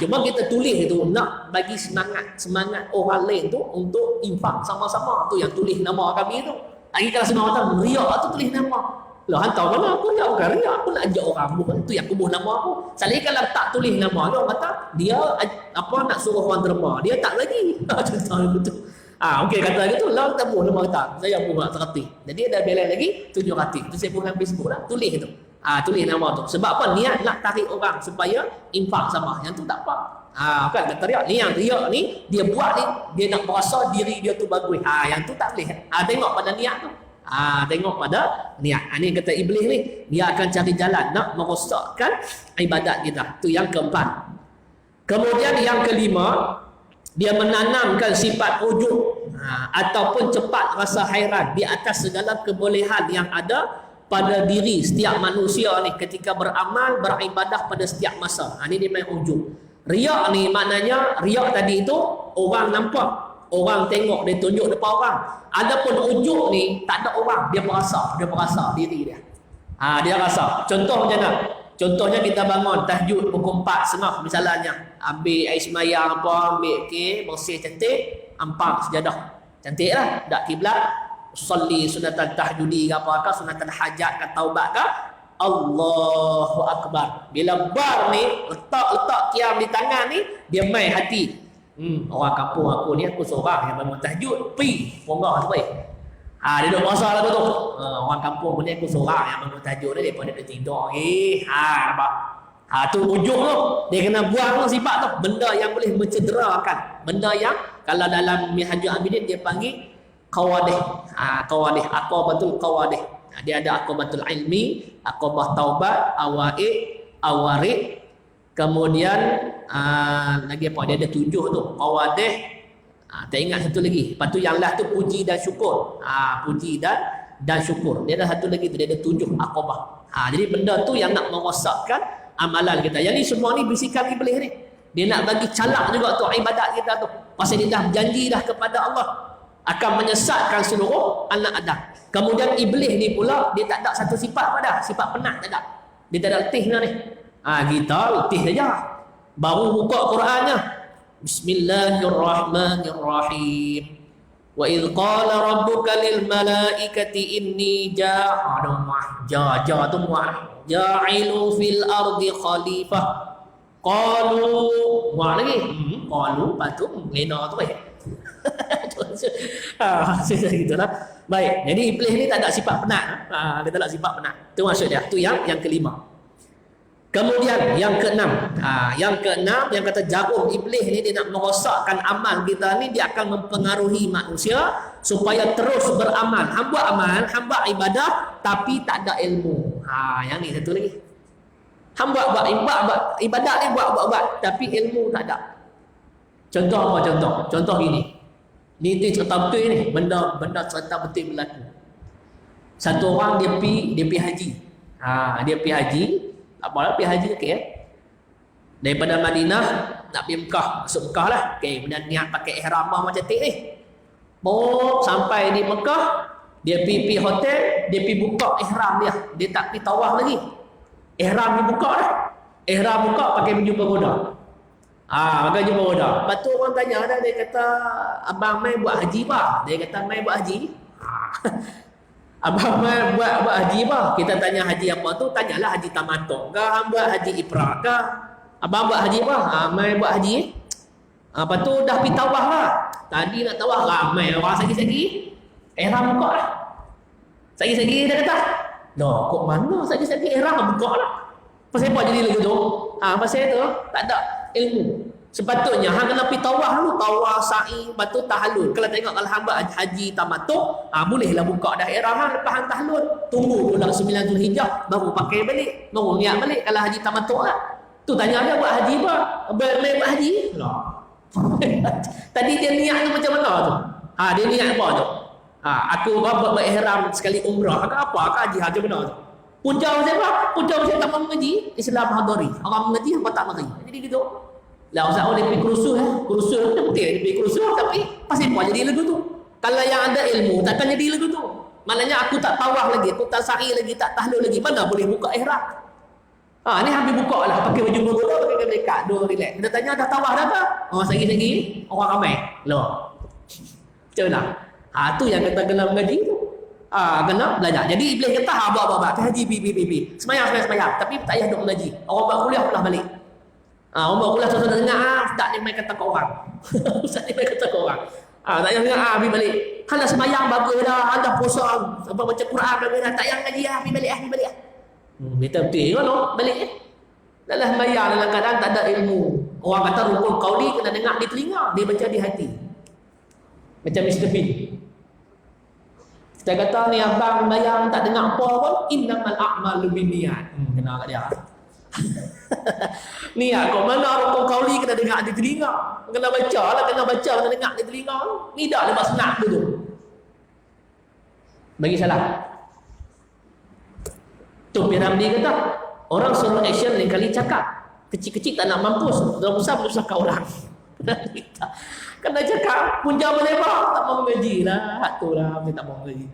Cuma kita tulis itu nak bagi semangat orang lain tu untuk infak sama-sama. Tu yang tulis nama kami tu. Lagi kalau semua orang riak tu tulis nama. Lah hantar mana aku nak bukan riak, aku nak ajak orang bukan tu yang kubuh nama aku. Sekali kalau tak tulis nama dia orang kata dia apa nak suruh orang derma, dia tak lagi. Contoh begitu. Okey kata gitu lah kita buh nama kata. Saya buh nak terhati. Jadi ada bela lagi 7 hati. Itu saya buh dalam Facebook lah, tulis itu. Tulis nama tu. Sebab apa? Niat nak tarik orang supaya infak sama. Yang tu tak apa. Kan kata riak ni, yang riak ni dia buat ni dia nak merasa diri dia tu bagus. Yang tu tak boleh. Tengok pada niat tu. Tengok pada niat. Ni kata iblis ni, dia akan cari jalan nak merosakkan ibadat kita. Tu yang keempat. Kemudian yang kelima, dia menanamkan sifat ujub ataupun cepat rasa hairan di atas segala kebolehan yang ada pada diri setiap manusia ni ketika beramal, beribadah pada setiap masa. Ni dia main ujub. Riak ni maknanya, riak tadi itu orang nampak, orang tengok, dia tunjuk depan orang. Adapun ujub ni tak ada orang, dia perasa diri dia. Dia rasa. Contoh macam mana? Contohnya kita bangun tahajud pukul 4.30 misalnya. Ambil air semayang apa, ambil bersih cantik, ampang sejadah. Cantik lah, dak kiblat, salli sunatan tahajudi ke apa, sunatan hajat ke taubat ke, Allahu Akbar. Bila bar ni letak kiam di tangan ni, dia main hati. Orang kampung aku ni aku seorang yang bangun tahajud, pi ponggah tu baik. Dia duduk puasa lagu tu. Orang kampung ni aku seorang yang bangun tahajud ni, depa dia tidur lagi. Nampak. Tu ujung tu. Dia kena buang tu sifat tu, benda yang boleh mencederakan, benda yang kalau dalam Minhajul Abidin dia panggil qawadih. Qawadih, aqabatul qawadih. Dia ada aqabatul ilmi, aqabah taubat, awarid, kemudian lagi apa? Dia ada 7 tu. Qawadih, tak ingat satu lagi. Lepas tu yang last tu puji dan syukur. Puji dan syukur. Dia ada satu lagi tu, dia ada 7 aqabah. Jadi benda tu yang nak merosakkan amalan kita. Yang ni semua ni bisikan iblis ni. Dia nak bagi calak juga tu ibadat kita tu. Pasal dia dah berjanji dah kepada Allah akan menyesatkan seluruh anak Adam. Kemudian iblis ni pula dia tak ada satu sifat pada, sifat penat tak ada. Dia tak ada letih ni. Kita letih saja. Baru buka Qurannya. Bismillahirrahmanirrahim. Wa idh qala rabbuka lil malaikati inni ja'ilu fil ardi khalifah. Qalu patung lena tu Saya gitulah. Baik, jadi iblis ni tak ada sifat penat. Dia tak ada sifat penat. Itu maksud dia. Itu yang kelima. Kemudian yang keenam. Yang keenam yang kata jarum iblis ni dia nak merosakkan amal kita ni, dia akan mempengaruhi manusia supaya terus beramal. Hamba amal, hamba ibadah tapi tak ada ilmu. Yang ni satu lagi. Hamba buat ibadat ni buat tapi ilmu tak ada. Contoh apa contoh? Contoh gini. Ni cerita betul ni, benda cerita betul berlaku. Satu orang dia pergi haji. Dia pergi haji, apalah pergi haji okey. Daripada Madinah nak pergi Mekah, masuk Mekah lah. Okey, kemudian niat pakai ihram macam cantik ni. Sampai di Mekah, dia pergi hotel, dia pergi buka ihram dia. Dia tak pergi tawaf lagi. Ihram dibuka dah. Ihram buka pakai baju pagoda. Pakai baju pagoda. Lepas tu orang tanya dah, dia kata, abang mai buat haji bah? Dia kata mai buat haji. Abang mai buat haji bah? Kita tanya haji apa tu? Tanyalah haji tamattu ke, hamba haji ifrad ke? Abang buat haji bah? Mai buat haji. Lepas tu dah pergi tawaf lah. Tadi nak tawaf ramai orang sagi-sagi. Ihram buka lah. Sagi-sagi dia kata. Loh, kok mana sagi-sagi ihram buka lah. Pasal apa jadi lagu tu? Pasal tu tak ada ilmu. Sepatutnya hang kena pergi tawaf dulu, tawaf sa'i, lepas tu tahallul. Kalau tengok kalau hamba haji tamattu, bolehlah buka dah ihram hang lepas hang tahallul. Tunggu pula 9 Zulhijjah baru pakai balik, baru niat balik kalau haji tamattu lah. Tu tanya dia buat haji apa? Buat haji? Lah. Tadi dia niat tu macam mana tu? Dia niat apa tu? Aku buat ihram sekali umrah ke apa ke haji macam mana tu? Punca siapa? Punca saya tak mau mengaji, Islam hadari. Orang mengaji apa tak mengaji. Jadi gitu. Lah usah dia pergi kursus kursus tu betul dia pergi kursus tapi pasal apa jadi lagu tu? Kalau yang ada ilmu takkan jadi lagu tu. Maknanya aku tak tawaf lagi, aku tak sa'i lagi, tak tahlul lagi, mana boleh buka ihram? Ni habis buka lah pakai baju pagoda, pakai mereka, dua relax. Kita tanya dah tawaf dah tak? Sagi-sagi orang ramai. Loh. Macam mana? Tu yang kata kena mengaji tu. kena belajar. Jadi iblis kata buat haji bi. Semayang. Tapi tak payah duk mengaji. Orang buat kuliah pulang balik. Orang buat kuliah tu dengar tak ni main kata ke orang. Ustaz ni main kata ke orang. Tak payah dengar bi balik. Kalau semayang bagus dah, anda puasa apa baca Quran bagus dah, tak payah ngaji bi balik. Kita betul kan balik dalam semayang dalam keadaan tak ada ilmu. Orang kata rukun qauli kena dengar di telinga, dia baca di hati. Macam Mr. Bean. Kita kata ni abang bayang tak dengar apa pun, innamal a'malu binniyat. Kena kat dia. Niat kau mana rukun qauli kena dengar di telinga. Kena baca lah, kena dengar di telinga. Ni dah lepas senang tu. Bagi salah. Tu Piramdi kata, orang suruh action lain kali cakap. Kecil-kecil tak nak mampus, dalam besar menyusahkan orang. Kena cakap, punca melebar, tak mau mengaji lah. Tu lah, dia tak mau mengaji.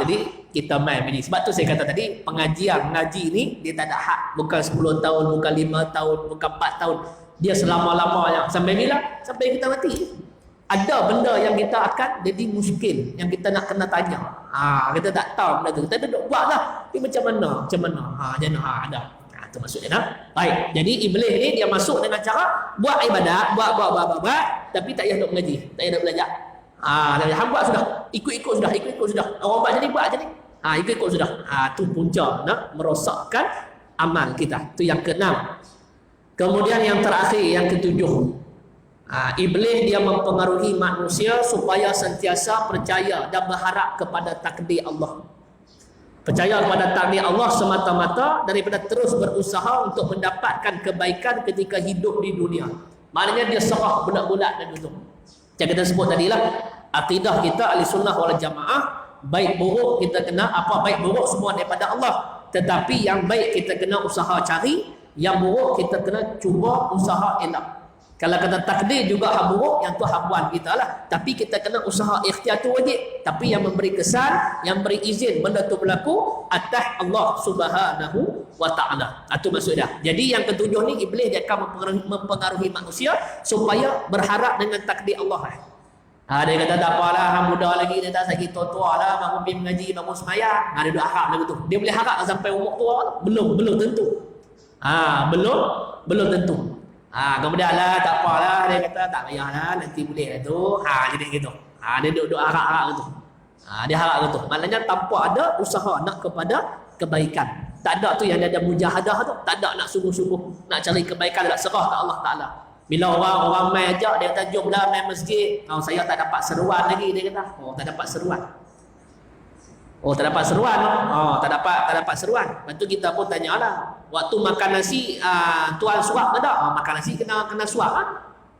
Jadi kita main begini. Sebab tu saya kata tadi, pengajian ngaji ni dia tak ada hak. Bukan 10 tahun, bukan 5 tahun, bukan 4 tahun. Dia selama-lamanya. Sampai bila? Sampai kita mati. Ada benda yang kita akan jadi muskil, yang kita nak kena tanya. Kita tak tahu benda tu. Kita duduk buat lah. Tapi macam mana? Jangan ada. Itu maksudnya dah. Baik. Jadi iblis ni dia masuk dengan cara buat ibadat, buat, tapi tak payah nak mengaji, tak payah nak belajar. Hang buat sudah, ikut-ikut sudah. Orang buat jadi buat jadi. Ikut-ikut sudah. Tu punca nak merosakkan amal kita. Tu yang keenam. Kemudian yang terakhir, yang ketujuh. Iblis dia mempengaruhi manusia supaya sentiasa percaya dan berharap kepada takdir Allah. Percaya kepada takdir Allah semata-mata daripada terus berusaha untuk mendapatkan kebaikan ketika hidup di dunia. Maknanya dia serah bulat-bulat dan gitu. Macam kita sebut tadilah, akidah kita ahli sunnah wal jamaah, baik buruk kita kena baik buruk semua daripada Allah. Tetapi yang baik kita kena usaha cari, yang buruk kita kena cuba usaha elak. Kalau kata takdir juga hak buruk, yang tu habuan kita lah. Tapi kita kena usaha, ikhtiar tu wajib. Tapi yang memberi kesan, yang beri izin benda tu berlaku atas Allah Subhanahu wa ta'ala. Itu maksudnya. Jadi yang ketujuh ni, iblis dia akan mempengaruhi manusia supaya berharap dengan takdir Allah. Dia kata tak apalah, hang muda lagi, dia tak sakit tua lah, bangun pergi mengaji, bangun semayang. Dia duduk harap lagu tu. Dia boleh harap sampai umur tua, belum tentu. Belum tentu. Kemudian lah tak apalah, dia kata tak payahlah, nanti boleh lah tu. Jadi gitu. Dia duduk harap-harap gitu. Dia harap gitu. Maknanya tanpa ada usaha nak kepada kebaikan. Tak ada tu yang ada mujahadah tu. Tak ada nak sungguh-sungguh nak cari kebaikan, nak serah ke Allah Ta'ala. Bila orang main ajak, dia kata jomlah main masjid. Saya tak dapat seruan lagi, dia kata. Tak dapat seruan. Tak dapat seruan. Tak dapat seruan. Lepas tu kita pun tanyalah, waktu makan nasi tuan suap ke tak? Makan nasi kena suap kan?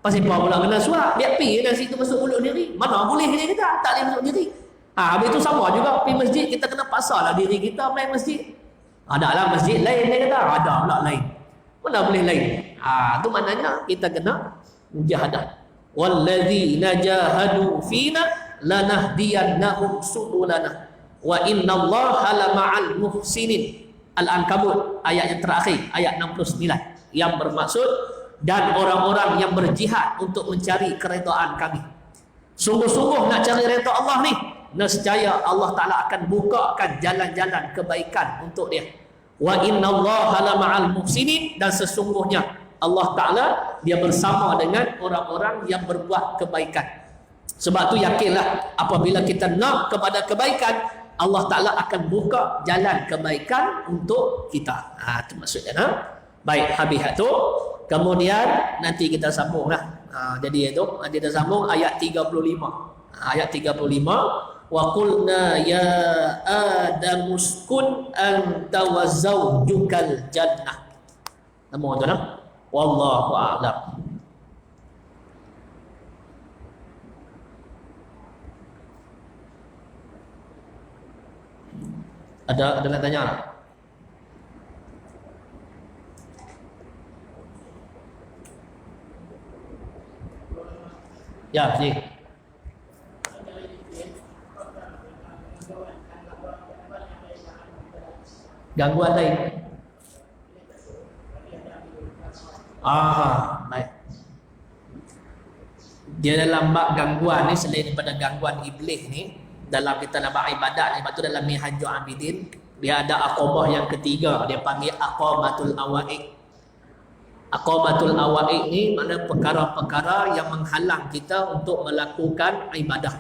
Pasal apa pula kena suap? Biar pergi nasi tu masuk mulut diri. Mana boleh dia kata? Tak boleh masuk diri. Habis tu sama juga pergi masjid, kita kena pasarlah diri kita main masjid. Ada lah masjid lain, dia kata. Ada pula lain. Mana boleh lain? Tu maknanya kita kena mujahadah. Walladzina jahadu fina lanahdiyannahum subulana. Wa innallaha lama'al muhsinin. Al-Ankabut ayat yang terakhir, ayat 69, yang bermaksud dan orang-orang yang berjihad untuk mencari keredaan kami. Sungguh-sungguh nak cari redha Allah ni, nescaya Allah Ta'ala akan bukakan jalan-jalan kebaikan untuk dia. Wa innallaha lama'al muhsinin, dan sesungguhnya Allah Ta'ala dia bersama dengan orang-orang yang berbuat kebaikan. Sebab tu yakinlah apabila kita nak kepada kebaikan, Allah Ta'ala akan buka jalan kebaikan untuk kita. Itu maksudnya. Baik, habis itu. Kemudian nanti kita sambung lah. Jadi itu kita sambung ayat 35. Ayat 35. Wa qulna ya Adamu uskun anta wa zawjukal jannah. Nama tu nah. Wallahu a'lam. Ada yang tanya tak? Ya, Ji. Gangguan lain. Baik. Dia dalam bab gangguan ni, selain daripada gangguan iblis ni, dalam kita nak buat ibadat ni. Sebab tu dalam Minhajul Abidin dia ada aqabah yang ketiga, dia panggil aqabatul awaiq. Aqabatul awaiq ni makna perkara-perkara yang menghalang kita untuk melakukan ibadah.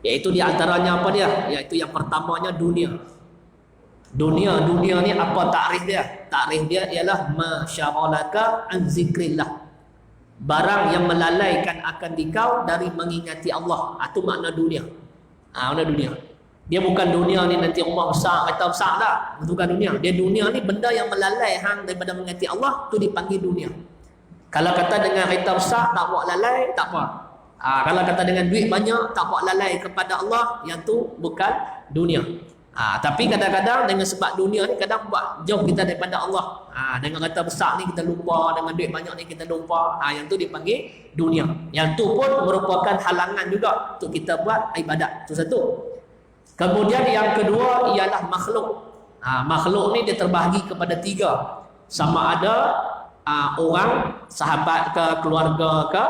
Iaitu di antaranya apa dia? Iaitu yang pertamanya dunia. Dunia ni apa takrif dia? Takrif dia ialah masyaghalaka an zikrillah. Barang yang melalaikan akan dikau dari mengingati Allah. Itu makna dunia. Makna dunia. Dia bukan dunia ni nanti rumah besar, kereta besar tak. Itu bukan dunia. Dia dunia ni benda yang melalai hang daripada mengingati Allah, tu dipanggil dunia. Kalau kata dengan kereta besar tak buat lalai, tak apa. Kalau kata dengan duit banyak tak buat lalai kepada Allah, yang tu bukan dunia. Tapi kadang-kadang dengan sebab dunia ni kadang buat jauh kita daripada Allah. Dengan kata besar ni kita lupa, dengan duit banyak ni kita lupa. Yang tu dipanggil dunia. Yang tu pun merupakan halangan juga untuk kita buat ibadat. Itu satu. Kemudian yang kedua ialah makhluk. Makhluk ni dia terbahagi kepada tiga. Sama ada orang, sahabat ke, keluarga ke,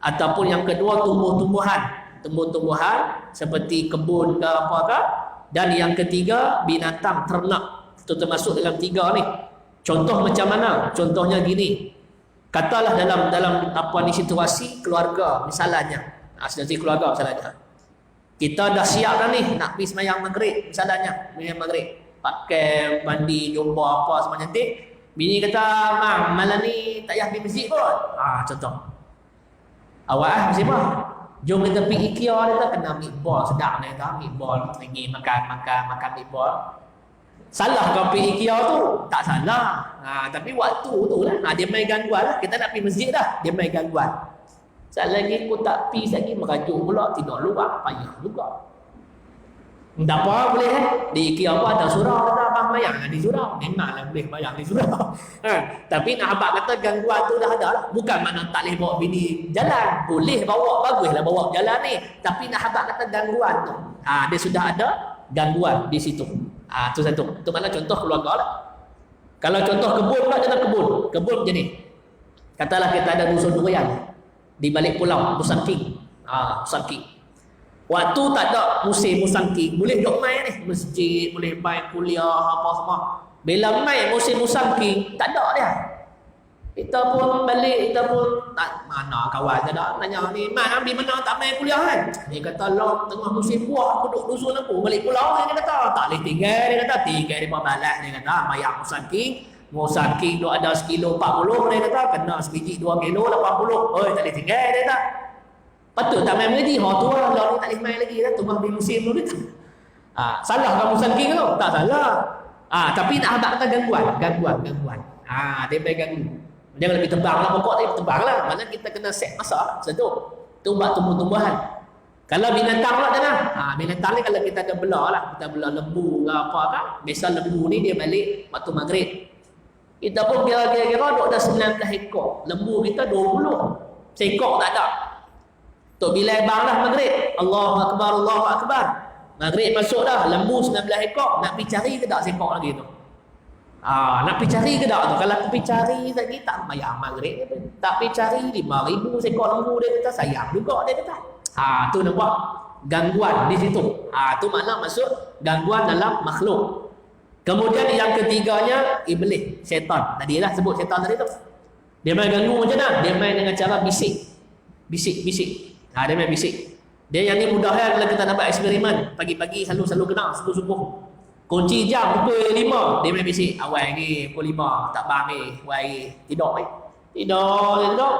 ataupun yang kedua tumbuh-tumbuhan. Tumbuh-tumbuhan seperti kebun ke apa ke. Dan yang ketiga binatang ternak. Itu termasuk dalam tiga ni. Contoh macam mana? Contohnya gini. Katalah dalam apa ni situasi keluarga misalnya. Situasi keluarga misalnya. Kita dah siap dah ni nak pergi sembahyang maghrib misalnya. Sembahyang maghrib. Pakai mandi jumpa apa semua cantik. Bini kata, "Mang, malam ni tak payah pergi masjid pun." Contoh. Awak masjid apa? Jom kita pergi IKEA, dia kata kena meatball sedap, dia kata meatball lagi makan meatball. Salah kau pergi IKEA tu? Tak salah. Tapi waktu tu lah, dia main gangguan lah. Kita nak pergi masjid dah, dia main gangguan. Sekali lagi aku tak pergi, lagi merajuk pula, tidur luar, payah juga. Tak apa boleh kan? Di IKEA apa ada surau, kata abang bayang di surau. Memanglah boleh bayang di surau. Tapi nak abang kata gangguan tu dah ada lah. Bukan mana tak boleh bawa bini jalan. Boleh bawa, baguslah bawa jalan ni. Tapi nak abang kata gangguan tu. Dia sudah ada gangguan di situ. Itu satu. Itu mana contoh keluarga lah. Kalau contoh kebun pula, kita kebun. Kebun macam ni. Katalah kita ada dusun durian di balik pulau, Musangking. Musangking. Waktu tak ada musim musangking, boleh duk main ni masjid, boleh main kuliah apa semua. Bila main musim musangking, tak ada dia. Kita pun balik, kita pun tak mana kawan tak ada tanya ni, "Man, ambil mana tak main kuliah kan?" Dia kata, "Lah tengah musim buah aku duduk dusun aku, balik pulau." Dia kata, "Tak boleh tinggal." Dia kata, "Tinggal di balas." Dia kata, "Mayang musangking, musangking duk ada 1 kilo 40." Dia kata, "Kena sebiji 2 kilo 80." "Oi, tak boleh tinggal." Dia kata. Patut tak main mengaji. Tu lah ni tak boleh main lagi dah. Tunggu di musim dulu dia. Salah kamu musangking tu? Tak salah. Tapi nak habaq kata gangguan. Dia main ganggu. Jangan lebih tebang lah pokok dia tebang lah. Mana kita kena set masa. Satu. Tumbuh tumbuh-tumbuhan. Kalau binatang pula jangan. Binatang ni kalau kita ada belah lah. Kita belah lembu ke apa kan. Biasa lembu ni dia balik waktu maghrib. Kita pun kira-kira duk ada 19 ekor. Lembu kita 20. Seekor tak ada. Tok bila bang dah maghrib, Allahu akbar, Allahu akbar. Maghrib masuk dah, lembu 19 ekor, nak pergi cari ke tak seekor lagi tu? Nak pergi cari ke tak tu? Kalau pergi cari lagi tak bayar maghrib, tak pergi cari 5,000 seekor lembu, dia kata sayang juga dia kata. Tu nampak gangguan di situ. Tu makna masuk gangguan dalam makhluk. Kemudian yang ketiganya iblis, syaitan. Tadilah sebut syaitan tadi tu. Dia main ganggu macam mana? Dia main dengan cara bisik. Bisik. Dia main bisik. Dia yang ni mudah kalau kita nak buat eksperimen. Pagi-pagi selalu kena subuh-subuh. Kunci jam pukul 5. Dia main bisik. Awal lagi pukul 5. Tak bang ni. Tidur.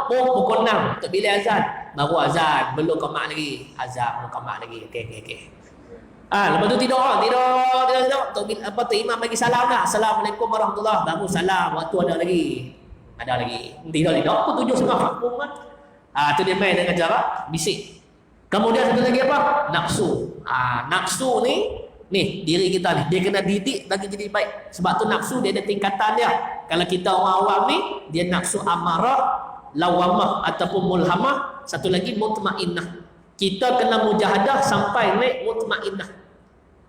Pukul 6. Untuk bila azan. Baru azan. Belum qamat lagi. Azan belum qamat lagi. Okey. Lepas tu tidur. Tok imam bagi salam dah. Assalamualaikum warahmatullahi. Baru salam. Waktu ada lagi. Tidur. Pukul 7.30. Pukul kan. Tu dia main dengan cara bisik. Kemudian satu lagi apa? Nafsu. Nafsu ni diri kita ni. Dia kena didik bagi jadi baik. Sebab tu nafsu dia ada tingkatan dia. Kalau kita orang awam ni, dia nafsu amarah, lawamah ataupun mulhamah. Satu lagi mutmainnah. Kita kena mujahadah sampai naik mutmainnah.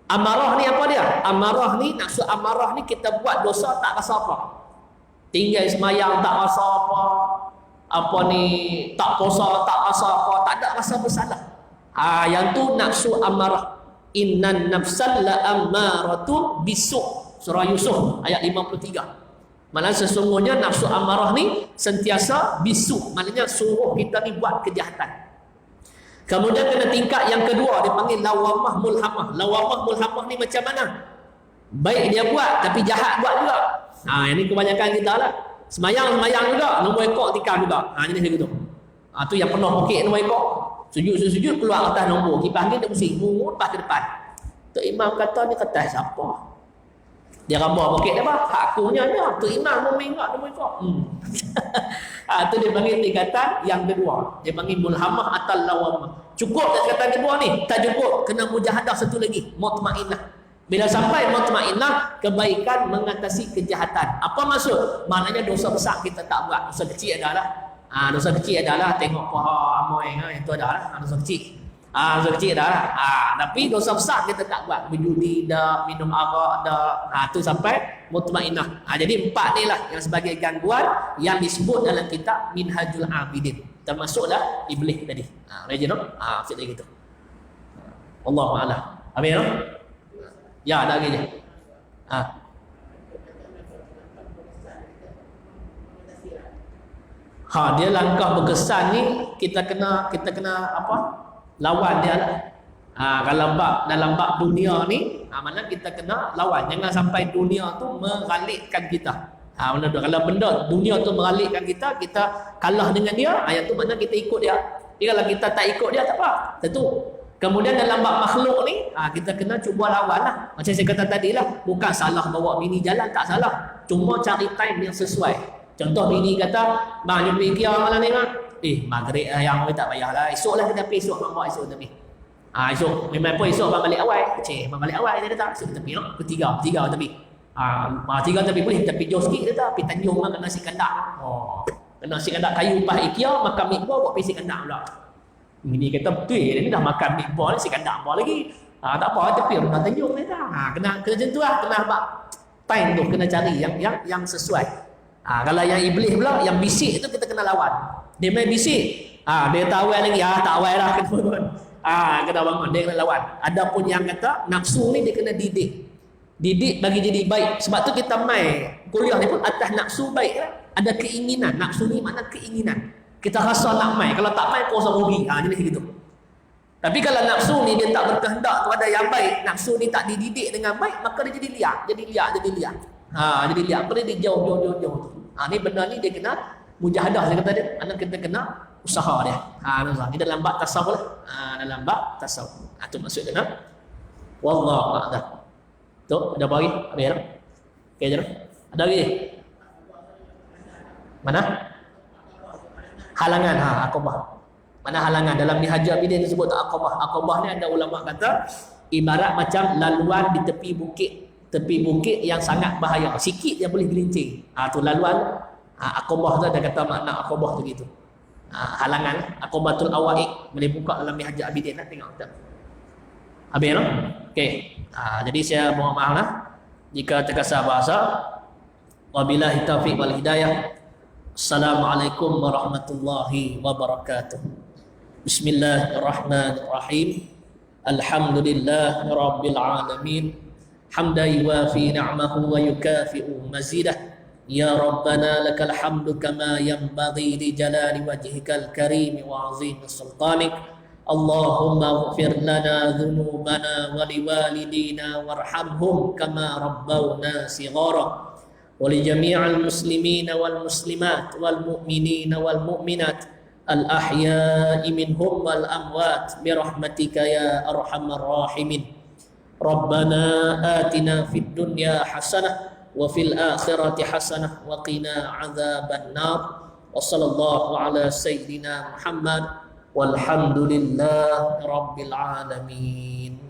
Amarah ni apa dia? Amarah ni, nafsu amarah ni kita buat dosa tak rasa apa. Tinggal semayang tak rasa apa. Tak puasa tak rasa apa, tak ada rasa bersalah. Yang tu nafsu amarah. Innan nafsal la ammaratu bisu. Surah Yusuf ayat 53. Maksudnya sesungguhnya nafsu amarah ni sentiasa bisu. Maknanya suruh kita ni buat kejahatan. Kemudian kena tingkat yang kedua, dia panggil lawamah mulhamah. Lawamah mulhamah ni macam mana? Baik dia buat tapi jahat buat juga. Yang ni kebanyakan kita lah. Semayang juga, nombor ekor tikam juga. Jadi macam tu. Tu yang penuh pokok nombor ekor. Sujud keluar atas nombor. Kipas ni dia pusing, lepas ke depan. Tok Imam kata ni kata siapa? Dia rabah pokok dia apa? Hak akunya dia. Tok Imam mau mengak nombor ekor. Tu dia panggil tingkatan yang kedua. Dia panggil mulhamah atau lawamah. Cukup tak tingkatan kedua ni? Tak cukup. Kena mujahadah satu lagi. Mutmainah. Bila sampai mutmainah, kebaikan mengatasi kejahatan. Apa maksud? Maknanya dosa besar kita tak buat. Dosa kecil adalah dosa kecil adalah tengok paha amoy, itu adalah dosa kecil. Dosa kecil adalah. Tapi dosa besar kita tak buat. Berjudi dah, minum arak dah. Tu sampai mutmainah. Jadi 4 ni lah yang sebagai gangguan yang disebut dalam kitab Minhajul Abidin. Termasuklah iblis tadi. Rejin tak? Maksudnya gitu. Allahu a'lam. Habis tak? Ya, ada lagi je. Dia langkah berkesan ni kita kena apa? Lawan dia lah. Kalau dalam bab dunia ni, mana kita kena lawan. Jangan sampai dunia tu meralikkan kita. Mana tu? Kalau benda dunia tu meralikkan kita, kita kalah dengan dia, yang tu makna kita ikut dia. Jadi kalau kita tak ikut dia tak apa. Tentu. Kemudian dalam bab makhluk ni, kita kena cuba lawan lah. Macam saya kata tadi lah, bukan salah bawa bini jalan, tak salah. Cuma cari time yang sesuai. Contoh bini kata, bang jumpa Ikea malam ni bang. Maghrib yang tak payahlah. Esok lah kita pergi esok, bang bawa esok tapi. Esok, memang pun esok bang balik awal. Bang balik awal, dia kata, esok kita pergi no? Tiga tapi. Tiga tapi boleh, tapi jauh sikit dia kata, pergi Tanjung bang kena nasi kandak. Kena nasi kandak kayu pas Ikea, makan meatball, buat nasi kandak pula. Ini kata betul, dia ni dah makan meatball, nasi kandak apa lagi. Tak apa, tapi orang Tanjung dia kata. Kena macam tu lah, kena buat time tu, kena cari yang sesuai. Kalau yang iblis pula, yang bisik tu kita kena lawan. Dia main bisik, dia tak awal lagi, tak awal lah, kena bangun. Kena bangun, dia kena lawan. Adapun yang kata nafsu ni dia kena didik bagi jadi baik. Sebab tu kita main kuliah ni pun atas nafsu baik lah. Ada keinginan. Nafsu ni makna keinginan. Kita rasa nak main, kalau tak main kau rasa rugi. Jenis gitu. Tapi kalau nafsu ni dia tak berkehendak kepada yang baik, nafsu ni tak dididik dengan baik, maka dia jadi liar. Jadi liar. Jadi liar. Pada dia jauh. Ni benda ni dia kena mujahadah, saya kata dia. Anak kita kena usaha dia. Dia dalam bab tasawuf lah. Dalam bab tasawuf. Tu maksud dia. Wallahu a'lam. Tu ada apa lagi? Habis dah. Okey je dah. Ada lagi? Mana? Halangan, aqabah. Mana halangan? Dalam Minhajul Abidin disebut aqabah. Aqabah ni ada ulama kata ibarat macam laluan di tepi bukit yang sangat bahaya. Sikit dia boleh gelincir. Tu laluan. Aqabah tu ada kata makna aqabah tu gitu. Halangan, aqabatul awaiq, boleh buka dalam Minhajul Abidin nak tengok tak. Habis tak? Okey. Jadi saya mohon maaf lah jika terkasar bahasa. Wabillahi taufiq wal hidayah. Assalamualaikum warahmatullahi wabarakatuh. Bismillahirrahmanirrahim. Alhamdulillah rabbil alamin. Hamdan yuwafi ni'amahu wa yukafi'u mazidah. Ya Rabbana lakal hamdu kama yanbaghi li jalali wajhikal karim wa 'azimi sultanik. Allahumma ighfir lana dhunubana wa liwalidina warhamhum kama rabbawna shighara. ولجميع المسلمين والمسلمات والمؤمنين والمؤمنات الأحياء منهم والأموات برحمتك يا أرحم الراحمين. ربنا آتنا في الدنيا حسنة وفي الآخرة حسنة وقنا عذاب النار. وصلى الله على سيدنا محمد والحمد لله رب العالمين.